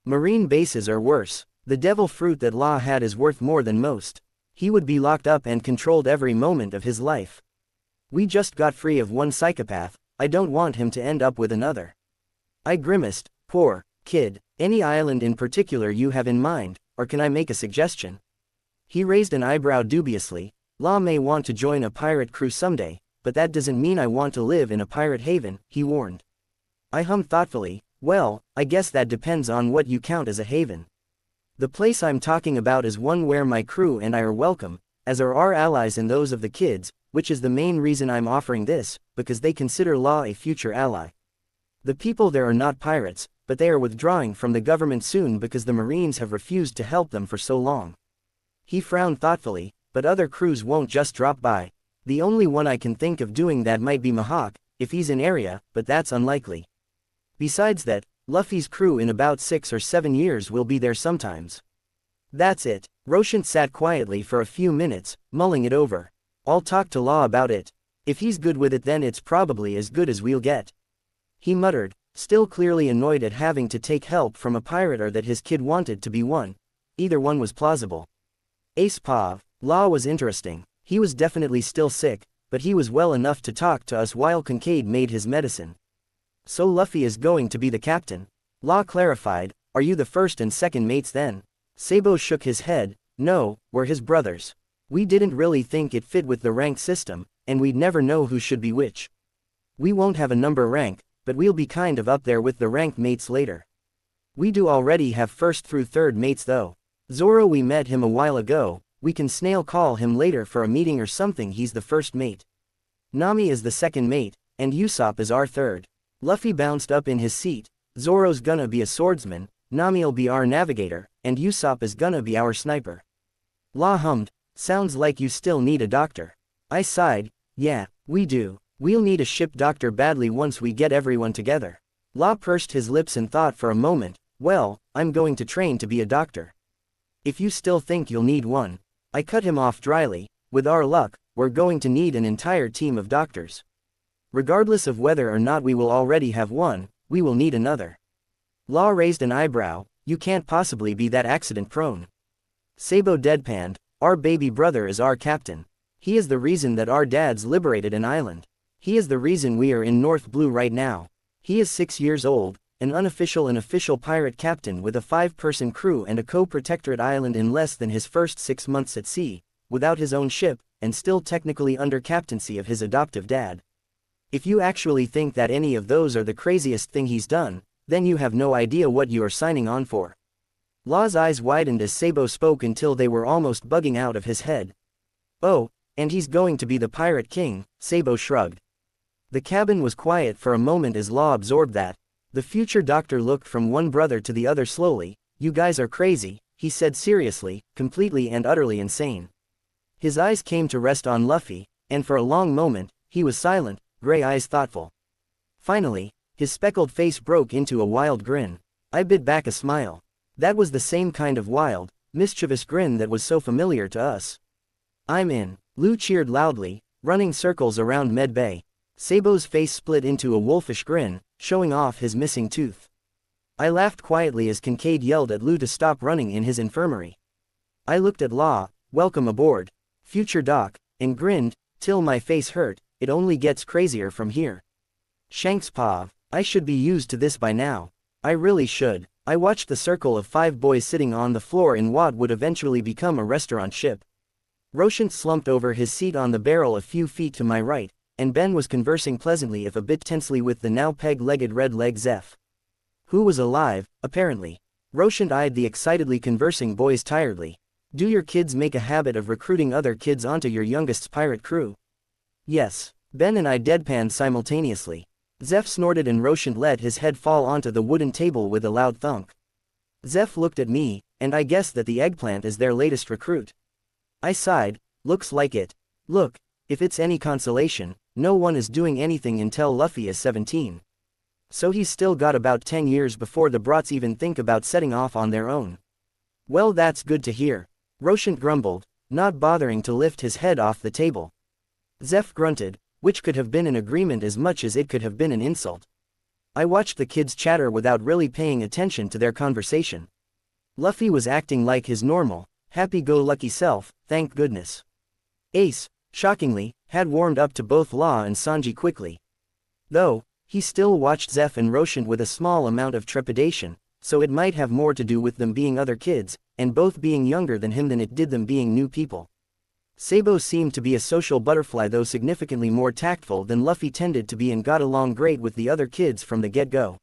Marine bases are worse. The devil fruit that Law had is worth more than most. He would be locked up and controlled every moment of his life. We just got free of one psychopath, I don't want him to end up with another. I grimaced. Poor kid. Any island in particular you have in mind, or can I make a suggestion? He raised an eyebrow dubiously. Law may want to join a pirate crew someday, but that doesn't mean I want to live in a pirate haven, he warned. I hummed thoughtfully. Well, I guess that depends on what you count as a haven. The place I'm talking about is one where my crew and I are welcome, as are our allies and those of the kids, which is the main reason I'm offering this, because they consider Law a future ally. The people there are not pirates, but they are withdrawing from the government soon because the Marines have refused to help them for so long. He frowned thoughtfully, but other crews won't just drop by. The only one I can think of doing that might be Mahawk, if he's in area, but that's unlikely. Besides that, Luffy's crew in about 6 or 7 years will be there sometimes. That's it. Roshan sat quietly for a few minutes, mulling it over. I'll talk to Law about it. If he's good with it then it's probably as good as we'll get. He muttered, still clearly annoyed at having to take help from a pirate or that his kid wanted to be one. Either one was plausible. Ace Pav. Law was interesting. He was definitely still sick, but he was well enough to talk to us while Kincaid made his medicine. So Luffy is going to be the captain? Law clarified. Are you the first and second mates then? Sabo shook his head. No, we're his brothers. We didn't really think it fit with the rank system, and we'd never know who should be which. We won't have a number rank, but we'll be kind of up there with the ranked mates later. We do already have first through third mates though. Zoro, we met him a while ago, we can snail call him later for a meeting or something. He's the first mate. Nami is the second mate, and Usopp is our third. Luffy bounced up in his seat. Zoro's gonna be a swordsman, Nami'll be our navigator, and Usopp is gonna be our sniper. Law hummed. Sounds like you still need a doctor. I sighed. Yeah, we do. We'll need a ship doctor badly once we get everyone together. Law pursed his lips and thought for a moment. Well, I'm going to train to be a doctor. If you still think you'll need one. I cut him off dryly. With our luck, we're going to need an entire team of doctors. Regardless of whether or not we will already have one, we will need another. Law raised an eyebrow. You can't possibly be that accident prone. Sabo deadpanned. Our baby brother is our captain. He is the reason that our dads liberated an island. He is the reason we are in North Blue right now. He is 6 years old, an unofficial and official pirate captain with a 5-person crew and a co-protectorate island in less than his first 6 months at sea, without his own ship, and still technically under captaincy of his adoptive dad. If you actually think that any of those are the craziest thing he's done, then you have no idea what you are signing on for. Law's eyes widened as Sabo spoke until they were almost bugging out of his head. Oh, and he's going to be the Pirate King, Sabo shrugged. The cabin was quiet for a moment as Law absorbed that. The future doctor looked from one brother to the other slowly. You guys are crazy, he said seriously, completely and utterly insane. His eyes came to rest on Luffy, and for a long moment, he was silent, gray eyes thoughtful. Finally, his speckled face broke into a wild grin. I bit back a smile. That was the same kind of wild, mischievous grin that was so familiar to us. I'm in. Lu cheered loudly, running circles around Med Bay. Sabo's face split into a wolfish grin, showing off his missing tooth. I laughed quietly as Kincaid yelled at Lu to stop running in his infirmary. I looked at Law, welcome aboard, future doc, and grinned, till my face hurt. It only gets crazier from here. Shanks Pav, I should be used to this by now. I really should. I watched the circle of 5 boys sitting on the floor in what would eventually become a restaurant ship. Roshan slumped over his seat on the barrel a few feet to my right, and Ben was conversing pleasantly if a bit tensely with the now peg-legged red leg Zeph. Who was alive, apparently. Roshan eyed the excitedly conversing boys tiredly. Do your kids make a habit of recruiting other kids onto your youngest's pirate crew? Yes. Ben and I deadpanned simultaneously. Zeph snorted and Roshan let his head fall onto the wooden table with a loud thunk. Zeph looked at me, and I guessed that the eggplant is their latest recruit. I sighed, looks like it. Look, if it's any consolation, no one is doing anything until Luffy is 17. So he's still got about 10 years before the brats even think about setting off on their own. Well, that's good to hear. Roshan grumbled, not bothering to lift his head off the table. Zeph grunted, which could have been an agreement as much as it could have been an insult. I watched the kids chatter without really paying attention to their conversation. Luffy was acting like his normal, happy-go-lucky self, thank goodness. Ace, shockingly, had warmed up to both Law and Sanji quickly. Though, he still watched Zeph and Roshan with a small amount of trepidation, so it might have more to do with them being other kids, and both being younger than him than it did them being new people. Sabo seemed to be a social butterfly, though significantly more tactful than Luffy tended to be, and got along great with the other kids from the get-go.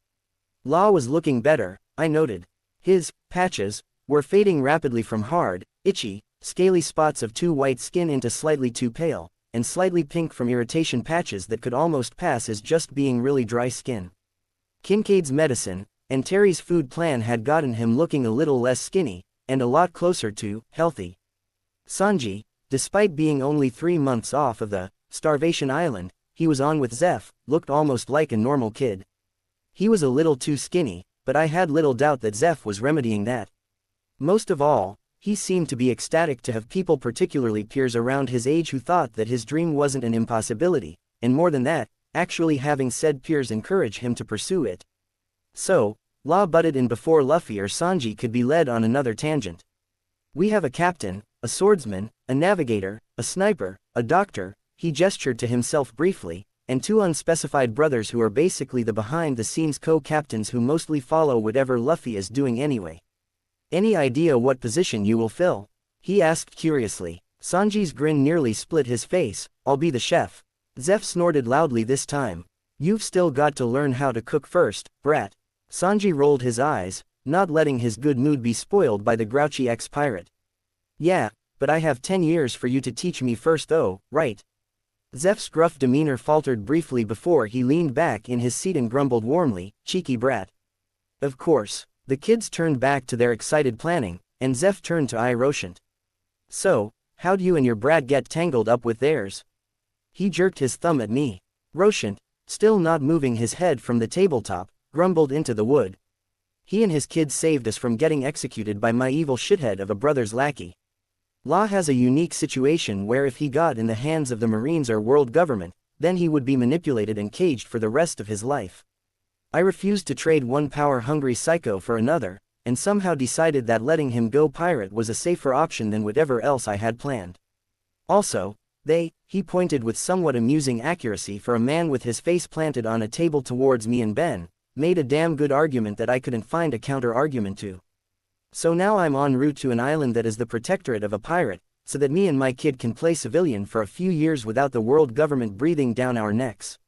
Law was looking better, I noted. His patches were fading rapidly from hard, itchy, scaly spots of too white skin into slightly too pale, and slightly pink from irritation patches that could almost pass as just being really dry skin. Kincaid's medicine and Terry's food plan had gotten him looking a little less skinny, and a lot closer to healthy. Sanji, despite being only 3 months off of the starvation island he was on with Zeph, looked almost like a normal kid. He was a little too skinny, but I had little doubt that Zeph was remedying that. Most of all, he seemed to be ecstatic to have people, particularly peers around his age, who thought that his dream wasn't an impossibility, and more than that, actually having said peers encourage him to pursue it. So, Law butted in before Luffy or Sanji could be led on another tangent. We have a captain, a swordsman, a navigator, a sniper, a doctor, he gestured to himself briefly, and 2 unspecified brothers who are basically the behind-the-scenes co-captains who mostly follow whatever Luffy is doing anyway. Any idea what position you will fill? He asked curiously. Sanji's grin nearly split his face. I'll be the chef. Zeph snorted loudly this time. You've still got to learn how to cook first, brat. Sanji rolled his eyes, not letting his good mood be spoiled by the grouchy ex-pirate. Yeah, but I have 10 years for you to teach me first though, right? Zeph's gruff demeanor faltered briefly before he leaned back in his seat and grumbled warmly, cheeky brat. Of course. The kids turned back to their excited planning, and Zeph turned to eye Roshan. So, how'd you and your brat get tangled up with theirs? He jerked his thumb at me. Roshan, still not moving his head from the tabletop, grumbled into the wood. He and his kids saved us from getting executed by my evil shithead of a brother's lackey. Law has a unique situation where if he got in the hands of the Marines or world government, then he would be manipulated and caged for the rest of his life. I refused to trade one power-hungry psycho for another, and somehow decided that letting him go pirate was a safer option than whatever else I had planned. Also, he pointed with somewhat amusing accuracy for a man with his face planted on a table towards me and Ben, made a damn good argument that I couldn't find a counter-argument to. So now I'm en route to an island that is the protectorate of a pirate, so that me and my kid can play civilian for a few years without the world government breathing down our necks.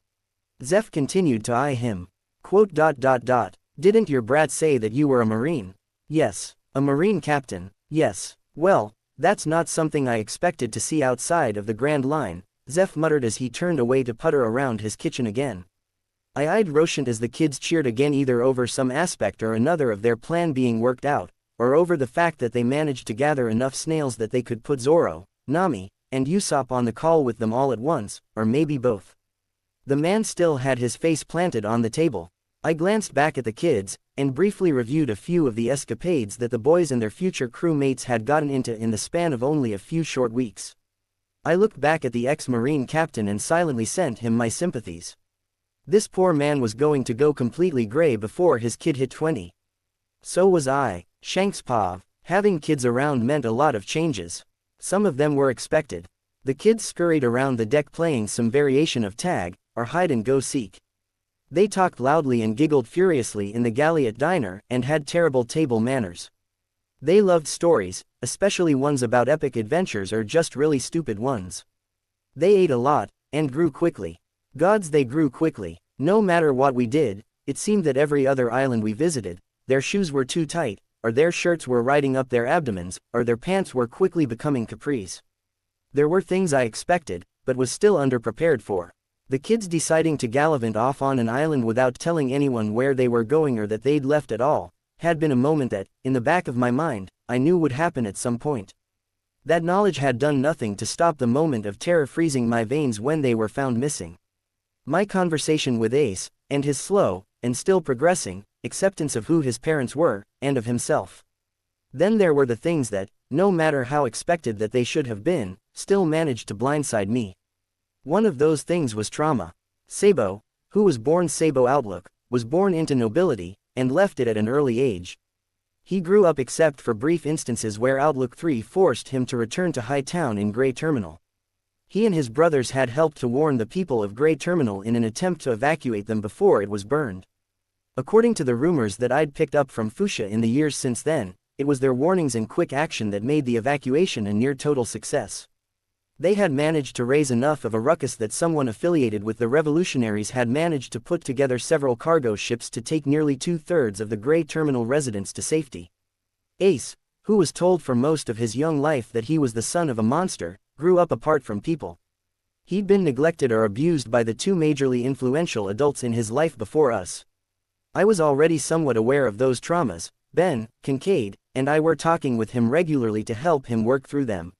Zeph continued to eye him. Quote, Didn't your brat say that you were a Marine? Yes. A Marine captain, yes. Well, that's not something I expected to see outside of the Grand Line, Zeph muttered as he turned away to putter around his kitchen again. I eyed Roshan as the kids cheered again, either over some aspect or another of their plan being worked out, or over the fact that they managed to gather enough snails that they could put Zoro, Nami, and Usopp on the call with them all at once, or maybe both. The man still had his face planted on the table. I glanced back at the kids, and briefly reviewed a few of the escapades that the boys and their future crewmates had gotten into in the span of only a few short weeks. I looked back at the ex-Marine captain and silently sent him my sympathies. This poor man was going to go completely gray before his kid hit 20. So was I. Shanks Pav. Having kids around meant a lot of changes. Some of them were expected. The kids scurried around the deck playing some variation of tag, or hide-and-go-seek. They talked loudly and giggled furiously in the Galliot diner, and had terrible table manners. They loved stories, especially ones about epic adventures or just really stupid ones. They ate a lot, and grew quickly. Gods, they grew quickly. No matter what we did, it seemed that every other island we visited, their shoes were too tight, or their shirts were riding up their abdomens, or their pants were quickly becoming capris. There were things I expected, but was still underprepared for. The kids deciding to gallivant off on an island without telling anyone where they were going or that they'd left at all, had been a moment that, in the back of my mind, I knew would happen at some point. That knowledge had done nothing to stop the moment of terror freezing my veins when they were found missing. My conversation with Ace, and his slow, and still progressing, acceptance of who his parents were, and of himself. Then there were the things that, no matter how expected that they should have been, still managed to blindside me. One of those things was trauma. Sabo, who was born Sabo Outlook, was born into nobility, and left it at an early age. He grew up except for brief instances where Outlook 3 forced him to return to High Town in Grey Terminal. He and his brothers had helped to warn the people of Grey Terminal in an attempt to evacuate them before it was burned. According to the rumors that I'd picked up from Fuchsia in the years since then, it was their warnings and quick action that made the evacuation a near-total success. They had managed to raise enough of a ruckus that someone affiliated with the revolutionaries had managed to put together several cargo ships to take nearly 2/3 of the Grey Terminal residents to safety. Ace, who was told for most of his young life that he was the son of a monster, grew up apart from people. He'd been neglected or abused by the two majorly influential adults in his life before us. I was already somewhat aware of those traumas. Ben, Kincaid, and I were talking with him regularly to help him work through them.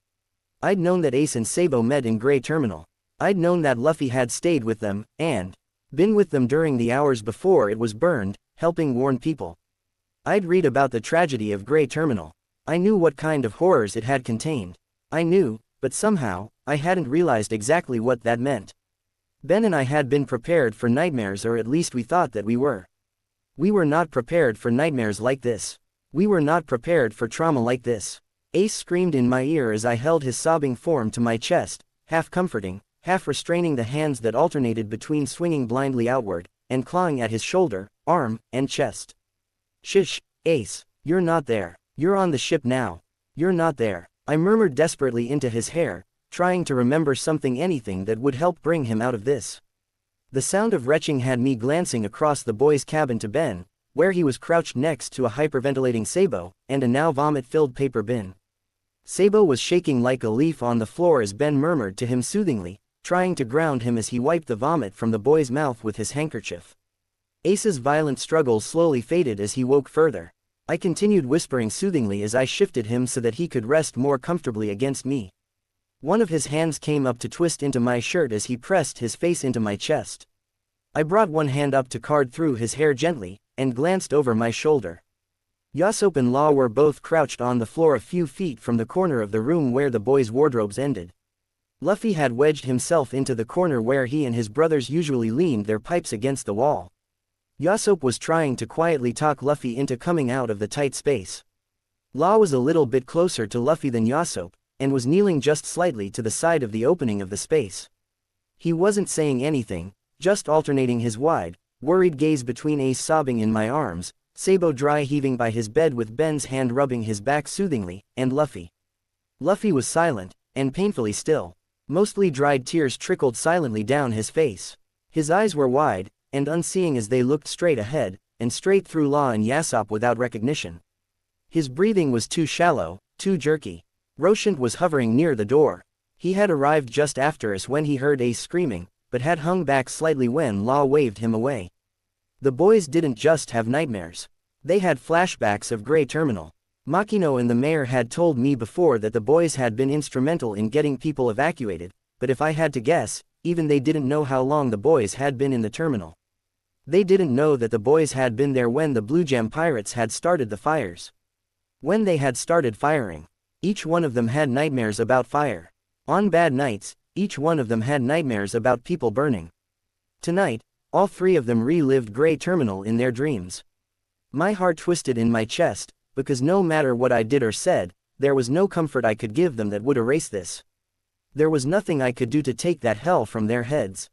I'd known that Ace and Sabo met in Grey Terminal. I'd known that Luffy had stayed with them, and been with them during the hours before it was burned, helping warn people. I'd read about the tragedy of Grey Terminal. I knew what kind of horrors it had contained. I knew, but somehow, I hadn't realized exactly what that meant. Ben and I had been prepared for nightmares, or at least we thought that we were. We were not prepared for nightmares like this. We were not prepared for trauma like this. Ace screamed in my ear as I held his sobbing form to my chest, half comforting, half restraining the hands that alternated between swinging blindly outward, and clawing at his shoulder, arm, and chest. "Shh, Ace, you're not there. You're on the ship now. You're not there," I murmured desperately into his hair, trying to remember anything that would help bring him out of this. The sound of retching had me glancing across the boys' cabin to Ben, where he was crouched next to a hyperventilating Sabo, and a now vomit-filled paper bin. Sabo was shaking like a leaf on the floor as Ben murmured to him soothingly, trying to ground him as he wiped the vomit from the boy's mouth with his handkerchief. Ace's violent struggles slowly faded as he woke further. I continued whispering soothingly as I shifted him so that he could rest more comfortably against me. One of his hands came up to twist into my shirt as he pressed his face into my chest. I brought one hand up to card through his hair gently, and glanced over my shoulder. Yasopp and Law were both crouched on the floor a few feet from the corner of the room where the boys' wardrobes ended. Luffy had wedged himself into the corner where he and his brothers usually leaned their pipes against the wall. Yasopp was trying to quietly talk Luffy into coming out of the tight space. Law was a little bit closer to Luffy than Yasopp, and was kneeling just slightly to the side of the opening of the space. He wasn't saying anything, just alternating his wide, worried gaze between Ace sobbing in my arms, Sabo dry heaving by his bed with Ben's hand rubbing his back soothingly, and Luffy. Luffy was silent, and painfully still. Mostly dried tears trickled silently down his face. His eyes were wide, and unseeing as they looked straight ahead, and straight through Law and Yasopp without recognition. His breathing was too shallow, too jerky. Roshan was hovering near the door. He had arrived just after us when he heard Ace screaming, but had hung back slightly when Law waved him away. The boys didn't just have nightmares. They had flashbacks of Grey Terminal. Makino and the mayor had told me before that the boys had been instrumental in getting people evacuated, but if I had to guess, even they didn't know how long the boys had been in the terminal. They didn't know that the boys had been there when the Blue Jam pirates had started the fires. When they had started firing, each one of them had nightmares about fire. On bad nights, each one of them had nightmares about people burning. Tonight, all three of them relived Grey Terminal in their dreams. My heart twisted in my chest, because no matter what I did or said, there was no comfort I could give them that would erase this. There was nothing I could do to take that hell from their heads.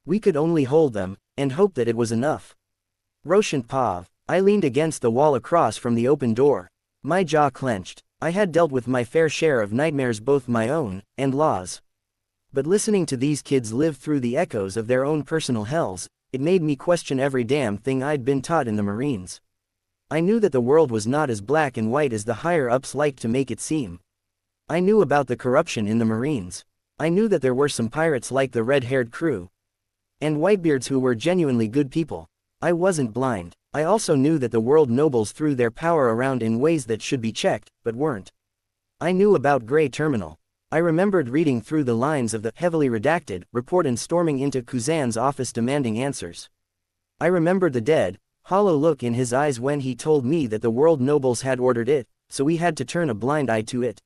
We could only hold them, and hope that it was enough. Roshan Pav. I leaned against the wall across from the open door. My jaw clenched. I had dealt with my fair share of nightmares, both my own, and Law's. But listening to these kids live through the echoes of their own personal hells, it made me question every damn thing I'd been taught in the Marines. I knew that the world was not as black and white as the higher-ups liked to make it seem. I knew about the corruption in the Marines. I knew that there were some pirates like the red-haired crew. And Whitebeards who were genuinely good people. I wasn't blind. I also knew that the world nobles threw their power around in ways that should be checked, but weren't. I knew about Grey Terminal. I remembered reading through the lines of the heavily redacted report and storming into Kuzan's office demanding answers. I remembered the dead, hollow look in his eyes when he told me that the world nobles had ordered it, so we had to turn a blind eye to it.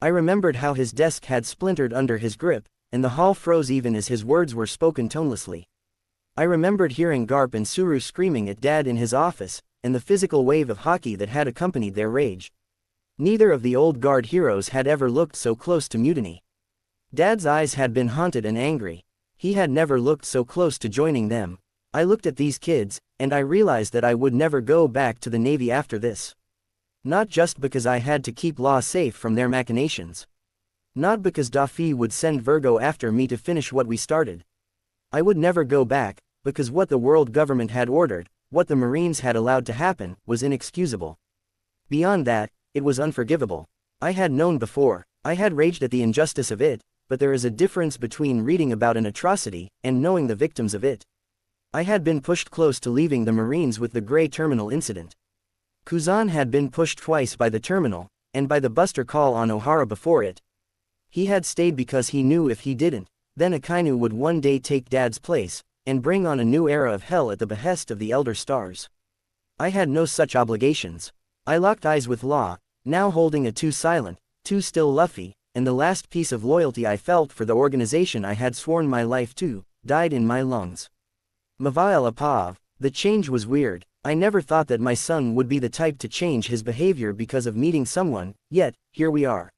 I remembered how his desk had splintered under his grip, and the hall froze even as his words were spoken tonelessly. I remembered hearing Garp and Suru screaming at Dad in his office, and the physical wave of hockey that had accompanied their rage. Neither of the old guard heroes had ever looked so close to mutiny. Dad's eyes had been haunted and angry. He had never looked so close to joining them. I looked at these kids, and I realized that I would never go back to the Navy after this. Not just because I had to keep Law safe from their machinations. Not because Daffy would send Virgo after me to finish what we started. I would never go back, because what the world government had ordered, what the Marines had allowed to happen, was inexcusable. Beyond that, it was unforgivable. I had known before, I had raged at the injustice of it, but there is a difference between reading about an atrocity, and knowing the victims of it. I had been pushed close to leaving the Marines with the Grey Terminal incident. Kuzan had been pushed twice by the terminal, and by the buster call on Ohara before it. He had stayed because he knew if he didn't, then Akainu would one day take Dad's place, and bring on a new era of hell at the behest of the Elder Stars. I had no such obligations. I locked eyes with Law, now holding a too silent, too still Luffy, and the last piece of loyalty I felt for the organization I had sworn my life to, died in my lungs. Mavail Apav, the change was weird. I never thought that my son would be the type to change his behavior because of meeting someone, yet, here we are.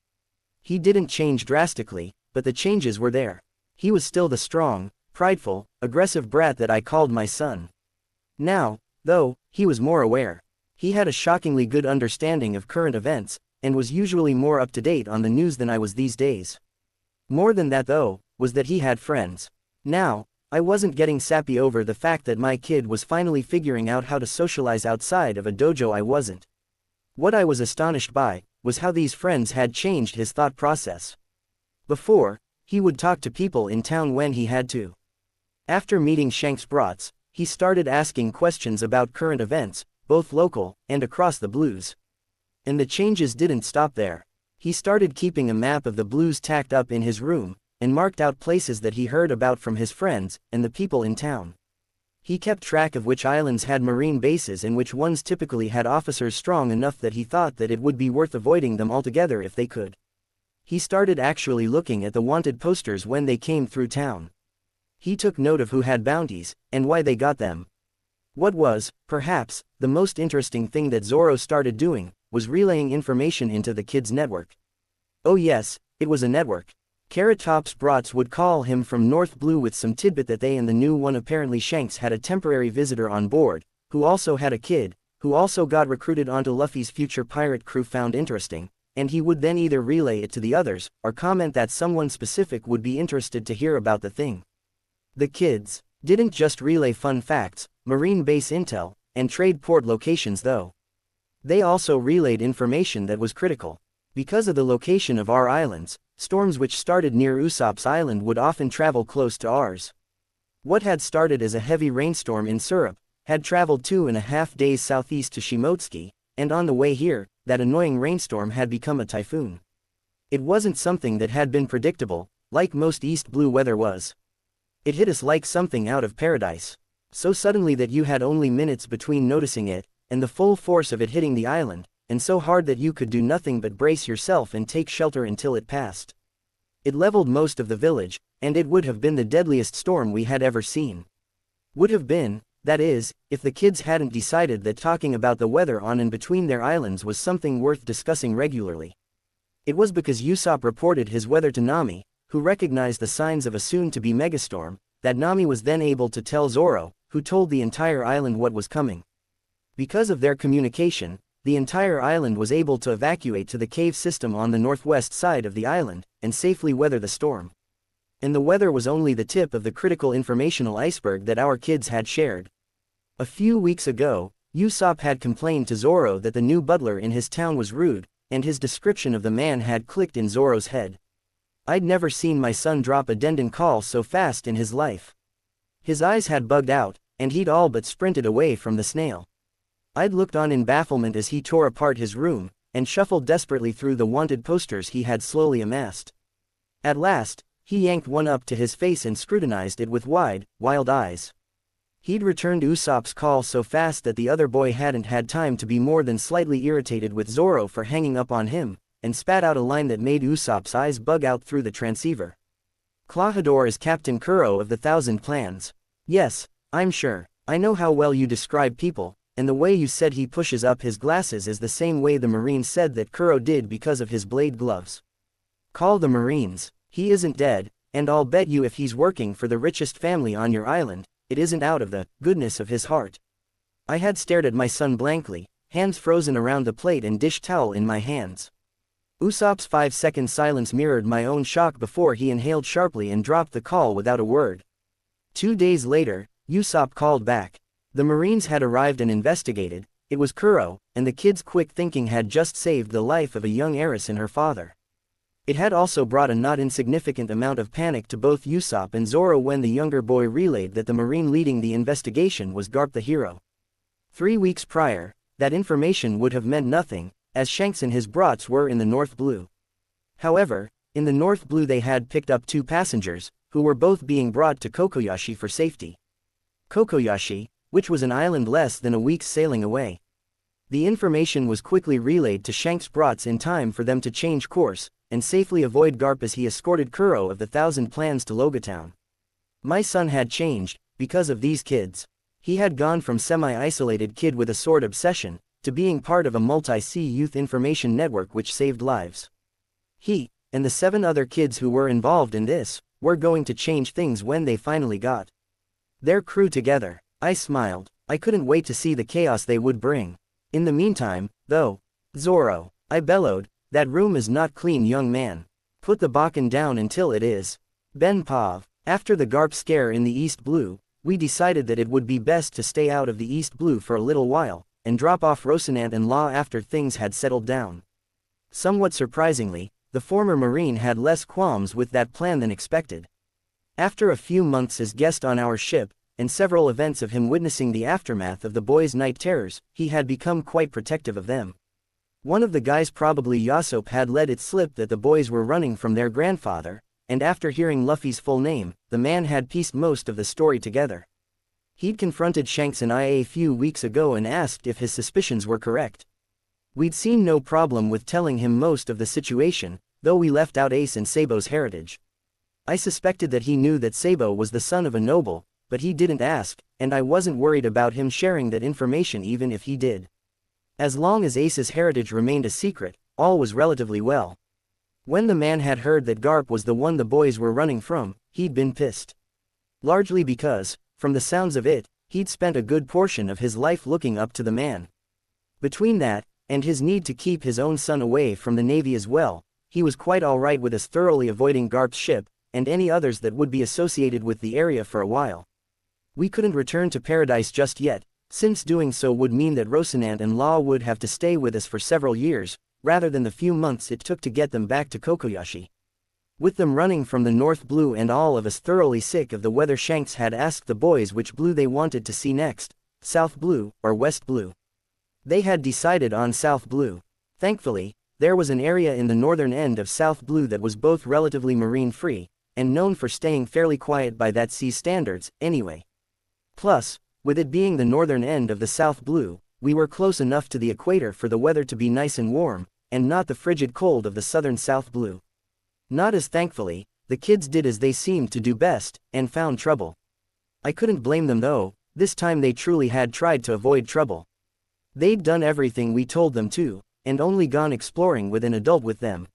He didn't change drastically, but the changes were there. He was still the strong, prideful, aggressive brat that I called my son. Now, though, he was more aware. He had a shockingly good understanding of current events, and was usually more up to date on the news than I was these days. More than that though, was that he had friends. Now, I wasn't getting sappy over the fact that my kid was finally figuring out how to socialize outside of a dojo. I wasn't. What I was astonished by, was how these friends had changed his thought process. Before, he would talk to people in town when he had to. After meeting Shanks brats, he started asking questions about current events, both local, and across the blues. And the changes didn't stop there. He started keeping a map of the blues tacked up in his room, and marked out places that he heard about from his friends, and the people in town. He kept track of which islands had marine bases and which ones typically had officers strong enough that he thought that it would be worth avoiding them altogether if they could. He started actually looking at the wanted posters when they came through town. He took note of who had bounties, and why they got them. What was, perhaps, the most interesting thing that Zoro started doing, was relaying information into the kids' network. Oh yes, it was a network. Carrot Top's brats would call him from North Blue with some tidbit that they and the new one apparently Shanks had a temporary visitor on board, who also had a kid, who also got recruited onto Luffy's future pirate crew found interesting, and he would then either relay it to the others, or comment that someone specific would be interested to hear about the thing. The kids didn't just relay fun facts, marine base intel, and trade port locations though. They also relayed information that was critical. Because of the location of our islands, storms which started near Usopp's island would often travel close to ours. What had started as a heavy rainstorm in Syrup, had traveled 2.5 days southeast to Shimotsuki, and on the way here, that annoying rainstorm had become a typhoon. It wasn't something that had been predictable, like most East Blue weather was. It hit us like something out of paradise. So suddenly that you had only minutes between noticing it, and the full force of it hitting the island, and so hard that you could do nothing but brace yourself and take shelter until it passed. It leveled most of the village, and it would have been the deadliest storm we had ever seen. Would have been, that is, if the kids hadn't decided that talking about the weather on and between their islands was something worth discussing regularly. It was because Usopp reported his weather to Nami, who recognized the signs of a soon-to-be megastorm, that Nami was then able to tell Zoro, who told the entire island what was coming. Because of their communication, the entire island was able to evacuate to the cave system on the northwest side of the island, and safely weather the storm. And the weather was only the tip of the critical informational iceberg that our kids had shared. A few weeks ago, Usopp had complained to Zoro that the new butler in his town was rude, and his description of the man had clicked in Zoro's head. I'd never seen my son drop a Denden call so fast in his life. His eyes had bugged out, and he'd all but sprinted away from the snail. I'd looked on in bafflement as he tore apart his room, and shuffled desperately through the wanted posters he had slowly amassed. At last, he yanked one up to his face and scrutinized it with wide, wild eyes. He'd returned Usopp's call so fast that the other boy hadn't had time to be more than slightly irritated with Zoro for hanging up on him, and spat out a line that made Usopp's eyes bug out through the transceiver. Klahadore is Captain Kuro of the Thousand Plans. Yes, I'm sure. I know how well you describe people, and the way you said he pushes up his glasses is the same way the Marine said that Kuro did because of his blade gloves. Call the Marines. He isn't dead, and I'll bet you if he's working for the richest family on your island, it isn't out of the goodness of his heart. I had stared at my son blankly, hands frozen around the plate and dish towel in my hands. Usopp's 5-second silence mirrored my own shock before he inhaled sharply and dropped the call without a word. 2 days later, Usopp called back. The Marines had arrived and investigated. It was Kuro, and the kid's quick thinking had just saved the life of a young heiress and her father. It had also brought a not insignificant amount of panic to both Usopp and Zoro when the younger boy relayed that the Marine leading the investigation was Garp the hero. 3 weeks prior, that information would have meant nothing, as Shanks and his brats were in the North Blue. However, in the North Blue they had picked up 2 passengers, who were both being brought to Kokoyashi for safety. Kokoyashi, which was an island less than a week's sailing away. The information was quickly relayed to Shanks' brats in time for them to change course, and safely avoid Garp as he escorted Kuro of the Thousand Plans to Logatown. My son had changed, because of these kids. He had gone from semi-isolated kid with a sword obsession, to being part of a multi-sea youth information network which saved lives. He, and the 7 other kids who were involved in this, were going to change things when they finally got their crew together. I smiled. I couldn't wait to see the chaos they would bring. In the meantime, though, Zoro, I bellowed, that room is not clean, young man. Put the Bakken down until it is. Ben Pav. After the Garp scare in the East Blue, we decided that it would be best to stay out of the East Blue for a little while, and drop off Rocinante and Law after things had settled down. Somewhat surprisingly, the former Marine had less qualms with that plan than expected. After a few months as guest on our ship, and several events of him witnessing the aftermath of the boys' night terrors, he had become quite protective of them. One of the guys, probably Yasop, had let it slip that the boys were running from their grandfather, and after hearing Luffy's full name, the man had pieced most of the story together. He'd confronted Shanks and I a few weeks ago and asked if his suspicions were correct. We'd seen no problem with telling him most of the situation, though we left out Ace and Sabo's heritage. I suspected that he knew that Sabo was the son of a noble, but he didn't ask, and I wasn't worried about him sharing that information even if he did. As long as Ace's heritage remained a secret, all was relatively well. When the man had heard that Garp was the one the boys were running from, he'd been pissed. Largely because, from the sounds of it, he'd spent a good portion of his life looking up to the man. Between that, and his need to keep his own son away from the Navy as well, he was quite alright with us thoroughly avoiding Garp's ship, and any others that would be associated with the area for a while. We couldn't return to Paradise just yet, since doing so would mean that Rocinante and Law would have to stay with us for several years, rather than the few months it took to get them back to Kokoyashi. With them running from the North Blue and all of us thoroughly sick of the weather, Shanks had asked the boys which blue they wanted to see next, South Blue or West Blue. They had decided on South Blue. Thankfully, there was an area in the northern end of South Blue that was both relatively marine-free, and known for staying fairly quiet by that sea's standards, anyway. Plus, with it being the northern end of the South Blue, we were close enough to the equator for the weather to be nice and warm, and not the frigid cold of the southern South Blue. Not as thankfully, the kids did as they seemed to do best, and found trouble. I couldn't blame them though, this time they truly had tried to avoid trouble. They'd done everything we told them to, and only gone exploring with an adult with them.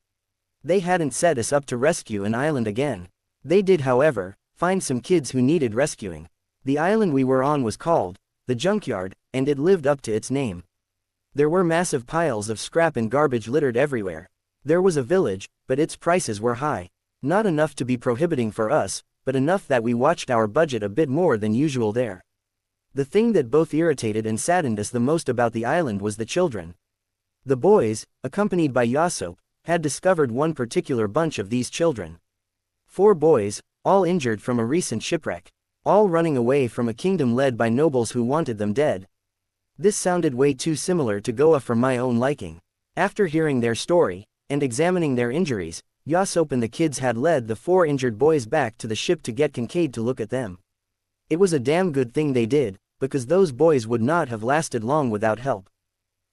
They hadn't set us up to rescue an island again. They did, however, find some kids who needed rescuing. The island we were on was called the Junkyard, and it lived up to its name. There were massive piles of scrap and garbage littered everywhere. There was a village, but its prices were high. Not enough to be prohibiting for us, but enough that we watched our budget a bit more than usual there. The thing that both irritated and saddened us the most about the island was the children. The boys, accompanied by Yasop, had discovered one particular bunch of these children. 4 boys, all injured from a recent shipwreck. All running away from a kingdom led by nobles who wanted them dead. This sounded way too similar to Goa for my own liking. After hearing their story, and examining their injuries, Yasop and the kids had led the 4 injured boys back to the ship to get Kincaid to look at them. It was a damn good thing they did, because those boys would not have lasted long without help.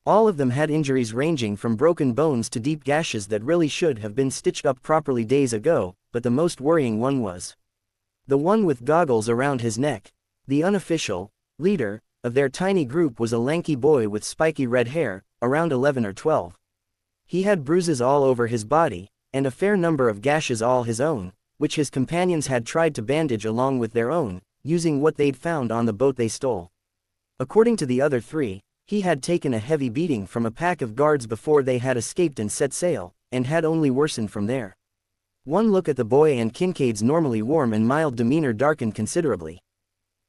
All of them had injuries ranging from broken bones to deep gashes that really should have been stitched up properly days ago, but the most worrying one was the one with goggles around his neck. The unofficial leader of their tiny group was a lanky boy with spiky red hair, around 11 or 12. He had bruises all over his body, and a fair number of gashes all his own, which his companions had tried to bandage along with their own, using what they'd found on the boat they stole. According to the other 3, he had taken a heavy beating from a pack of guards before they had escaped and set sail, and had only worsened from there. One look at the boy and Kincaid's normally warm and mild demeanor darkened considerably.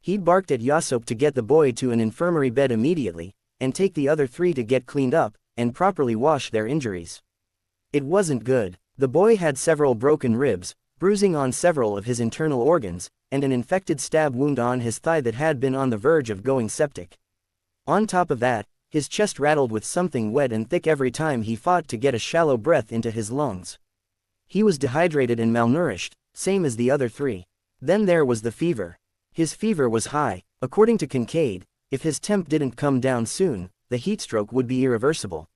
He'd barked at Yasop to get the boy to an infirmary bed immediately, and take the other 3 to get cleaned up, and properly wash their injuries. It wasn't good. The boy had several broken ribs, bruising on several of his internal organs, and an infected stab wound on his thigh that had been on the verge of going septic. On top of that, his chest rattled with something wet and thick every time he fought to get a shallow breath into his lungs. He was dehydrated and malnourished, same as the other 3. Then there was the fever. His fever was high. According to Kincaid, if his temp didn't come down soon, the heatstroke would be irreversible.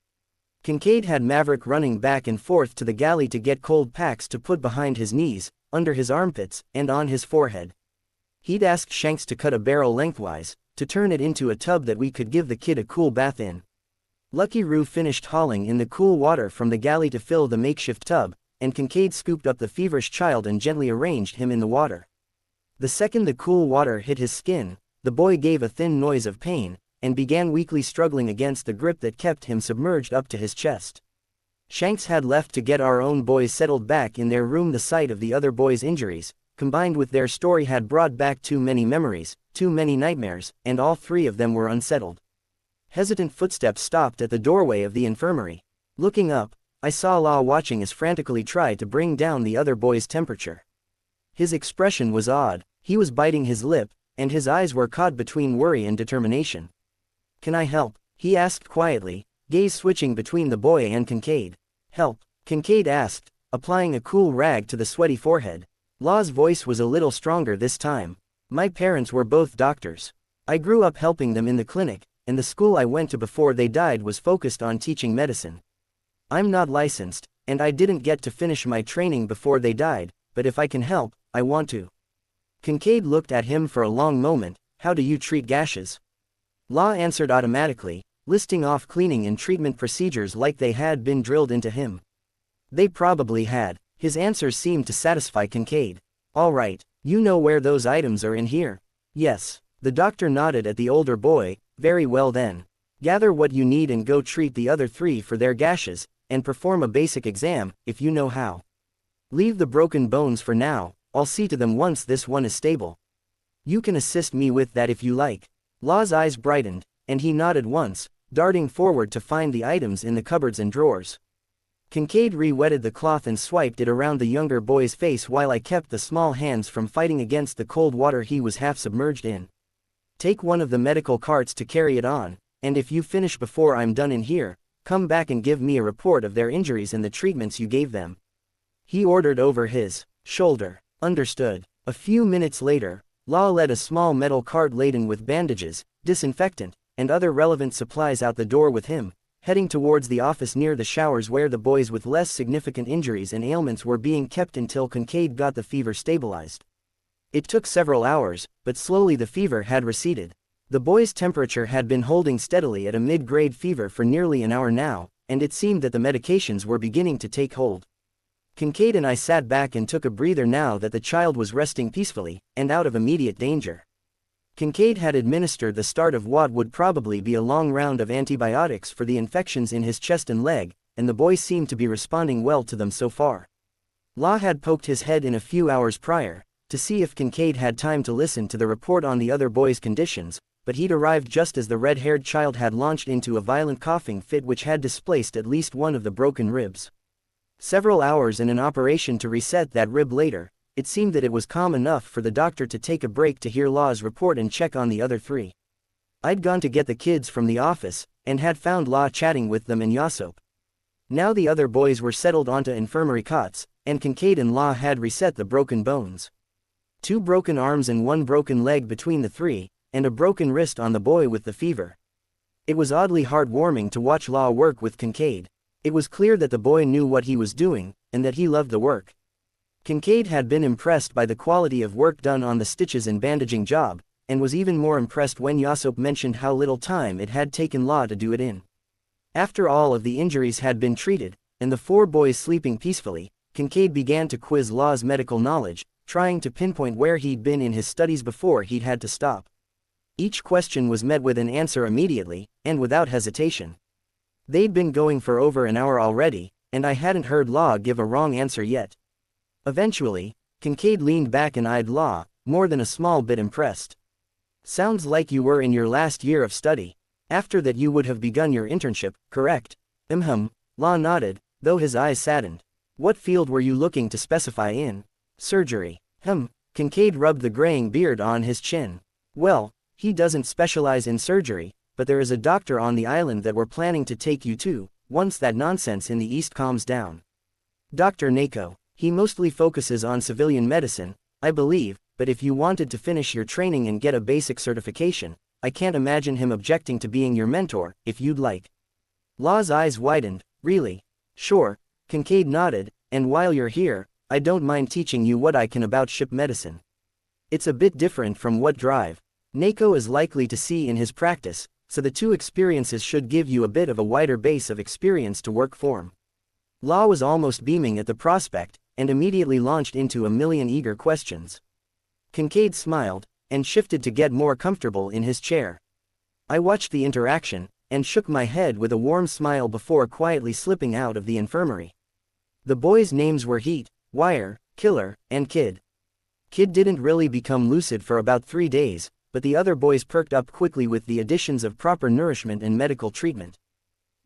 Kincaid had Maverick running back and forth to the galley to get cold packs to put behind his knees, under his armpits, and on his forehead. He'd asked Shanks to cut a barrel lengthwise, to turn it into a tub that we could give the kid a cool bath in. Lucky Roo finished hauling in the cool water from the galley to fill the makeshift tub, and Kincaid scooped up the feverish child and gently arranged him in the water. The second the cool water hit his skin, the boy gave a thin noise of pain, and began weakly struggling against the grip that kept him submerged up to his chest. Shanks had left to get our own boys settled back in their room. The sight of the other boys' injuries, combined with their story, had brought back too many memories, too many nightmares, and all 3 of them were unsettled. Hesitant footsteps stopped at the doorway of the infirmary. Looking up, I saw Law watching us frantically try to bring down the other boy's temperature. His expression was odd. He was biting his lip, and his eyes were caught between worry and determination. "Can I help?" he asked quietly, gaze switching between the boy and Kincaid. "Help?" Kincaid asked, applying a cool rag to the sweaty forehead. Law's voice was a little stronger this time. "My parents were both doctors. I grew up helping them in the clinic, and the school I went to before they died was focused on teaching medicine. I'm not licensed, and I didn't get to finish my training before they died, but if I can help, I want to." Kincaid looked at him for a long moment. "How do you treat gashes?" Law answered automatically, listing off cleaning and treatment procedures like they had been drilled into him. They probably had. His answers seemed to satisfy Kincaid. "All right, you know where those items are in here?" "Yes." The doctor nodded at the older boy. "Very well then. Gather what you need and go treat the other 3 for their gashes, and perform a basic exam, if you know how. Leave the broken bones for now, I'll see to them once this one is stable. You can assist me with that if you like." Law's eyes brightened, and he nodded once, darting forward to find the items in the cupboards and drawers. Kincaid re-wetted the cloth and swiped it around the younger boy's face while I kept the small hands from fighting against the cold water he was half submerged in. "Take one of the medical carts to carry it on, and if you finish before I'm done in here, come back and give me a report of their injuries and the treatments you gave them," he ordered over his shoulder. "Understood." A few minutes later, Law led a small metal cart laden with bandages, disinfectant, and other relevant supplies out the door with him, heading towards the office near the showers where the boys with less significant injuries and ailments were being kept until Kincaid got the fever stabilized. It took several hours, but slowly the fever had receded. The boy's temperature had been holding steadily at a mid-grade fever for nearly an hour now, and it seemed that the medications were beginning to take hold. Kincaid and I sat back and took a breather now that the child was resting peacefully, and out of immediate danger. Kincaid had administered the start of what would probably be a long round of antibiotics for the infections in his chest and leg, and the boy seemed to be responding well to them so far. Law had poked his head in a few hours prior, to see if Kincaid had time to listen to the report on the other boy's conditions, but he'd arrived just as the red-haired child had launched into a violent coughing fit which had displaced at least one of the broken ribs. Several hours in an operation to reset that rib later, it seemed that it was calm enough for the doctor to take a break to hear Law's report and check on the other three. I'd gone to get the kids from the office, and had found Law chatting with them and Yasop. Now the other boys were settled onto infirmary cots, and Kincaid and Law had reset the broken bones. 2 broken arms and 1 broken leg between the 3, and a broken wrist on the boy with the fever. It was oddly heartwarming to watch Law work with Kincaid. It was clear that the boy knew what he was doing, and that he loved the work. Kincaid had been impressed by the quality of work done on the stitches and bandaging job, and was even more impressed when Yasop mentioned how little time it had taken Law to do it in. After all of the injuries had been treated, and the 4 boys sleeping peacefully, Kincaid began to quiz Law's medical knowledge, trying to pinpoint where he'd been in his studies before he'd had to stop. Each question was met with an answer immediately, and without hesitation. They'd been going for over an hour already, and I hadn't heard Law give a wrong answer yet. Eventually, Kincaid leaned back and eyed Law, more than a small bit impressed. "Sounds like you were in your last year of study. After that you would have begun your internship, correct?" Law nodded, though his eyes saddened. "What field were you looking to specify in?" "Surgery." Kincaid rubbed the graying beard on his chin. "Well, he doesn't specialize in surgery, but there is a doctor on the island that we're planning to take you to, once that nonsense in the East calms down. Dr. Nako. He mostly focuses on civilian medicine, I believe, but if you wanted to finish your training and get a basic certification, I can't imagine him objecting to being your mentor, if you'd like." Law's eyes widened. "Really?" "Sure," Kincaid nodded, "and while you're here, I don't mind teaching you what I can about ship medicine. It's a bit different from what Drive Nako is likely to see in his practice, so the 2 experiences should give you a bit of a wider base of experience to work from." Law was almost beaming at the prospect, and immediately launched into a million eager questions. Kincaid smiled, and shifted to get more comfortable in his chair. I watched the interaction, and shook my head with a warm smile before quietly slipping out of the infirmary. The boys' names were Heat, Wire, Killer, and Kid. Kid didn't really become lucid for about 3 days, but the other boys perked up quickly with the additions of proper nourishment and medical treatment.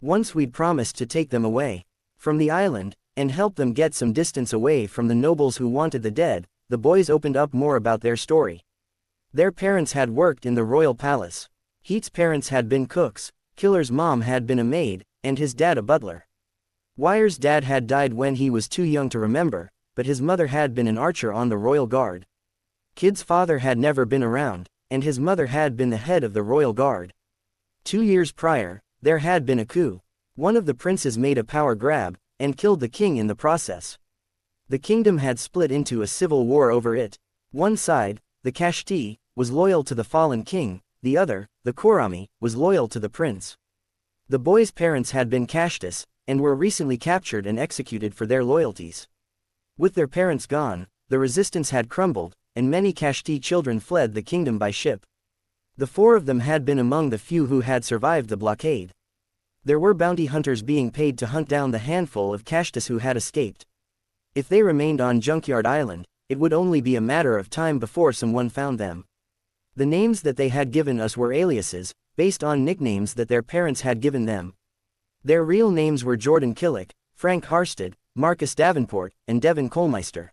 Once we'd promised to take them away from the island, and help them get some distance away from the nobles who wanted the dead, the boys opened up more about their story. Their parents had worked in the royal palace. Heat's parents had been cooks, Killer's mom had been a maid, and his dad a butler. Wire's dad had died when he was too young to remember, but his mother had been an archer on the royal guard. Kid's father had never been around, and his mother had been the head of the royal guard. 2 years prior, there had been a coup. One of the princes made a power grab, and killed the king in the process. The kingdom had split into a civil war over it. One side, the Kashti, was loyal to the fallen king, the other, the Kurami, was loyal to the prince. The boys' parents had been Kashtis, and were recently captured and executed for their loyalties. With their parents gone, the resistance had crumbled, and many Kashti children fled the kingdom by ship. The 4 of them had been among the few who had survived the blockade. There were bounty hunters being paid to hunt down the handful of Kashtis who had escaped. If they remained on Junkyard Island, it would only be a matter of time before someone found them. The names that they had given us were aliases, based on nicknames that their parents had given them. Their real names were Jordan Killick, Frank Harsted, Marcus Davenport, and Devin Colmeister.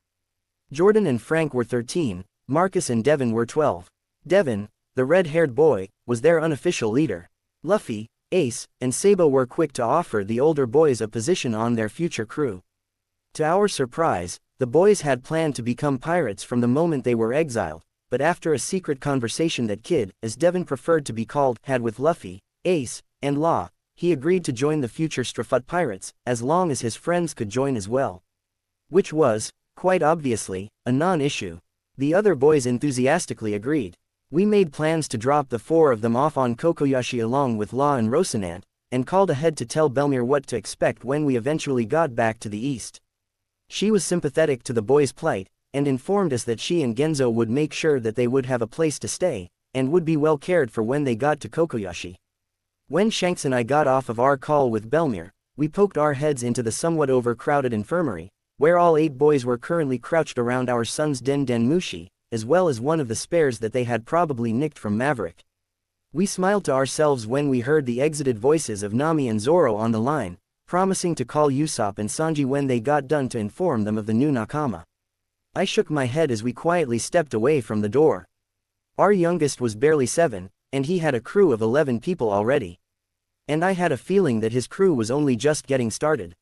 Jordan and Frank were 13, Marcus and Devin were 12. Devin, the red-haired boy, was their unofficial leader. Luffy, Ace, and Sabo were quick to offer the older boys a position on their future crew. To our surprise, the boys had planned to become pirates from the moment they were exiled, but after a secret conversation that Kid, as Devin preferred to be called, had with Luffy, Ace, and Law, he agreed to join the future Strafut pirates, as long as his friends could join as well. Which was, quite obviously, a non-issue. The other boys enthusiastically agreed. We made plans to drop the 4 of them off on Kokoyashi along with Law and Rocinante, and called ahead to tell Belmir what to expect when we eventually got back to the east. She was sympathetic to the boys' plight, and informed us that she and Genzo would make sure that they would have a place to stay, and would be well cared for when they got to Kokoyashi. When Shanks and I got off of our call with Belmir, we poked our heads into the somewhat overcrowded infirmary, where all 8 boys were currently crouched around our son's Den Den Mushi, as well as one of the spares that they had probably nicked from Maverick. We smiled to ourselves when we heard the exited voices of Nami and Zoro on the line, promising to call Usopp and Sanji when they got done to inform them of the new nakama. I shook my head as we quietly stepped away from the door. Our youngest was barely 7, and he had a crew of 11 people already. And I had a feeling that his crew was only just getting started.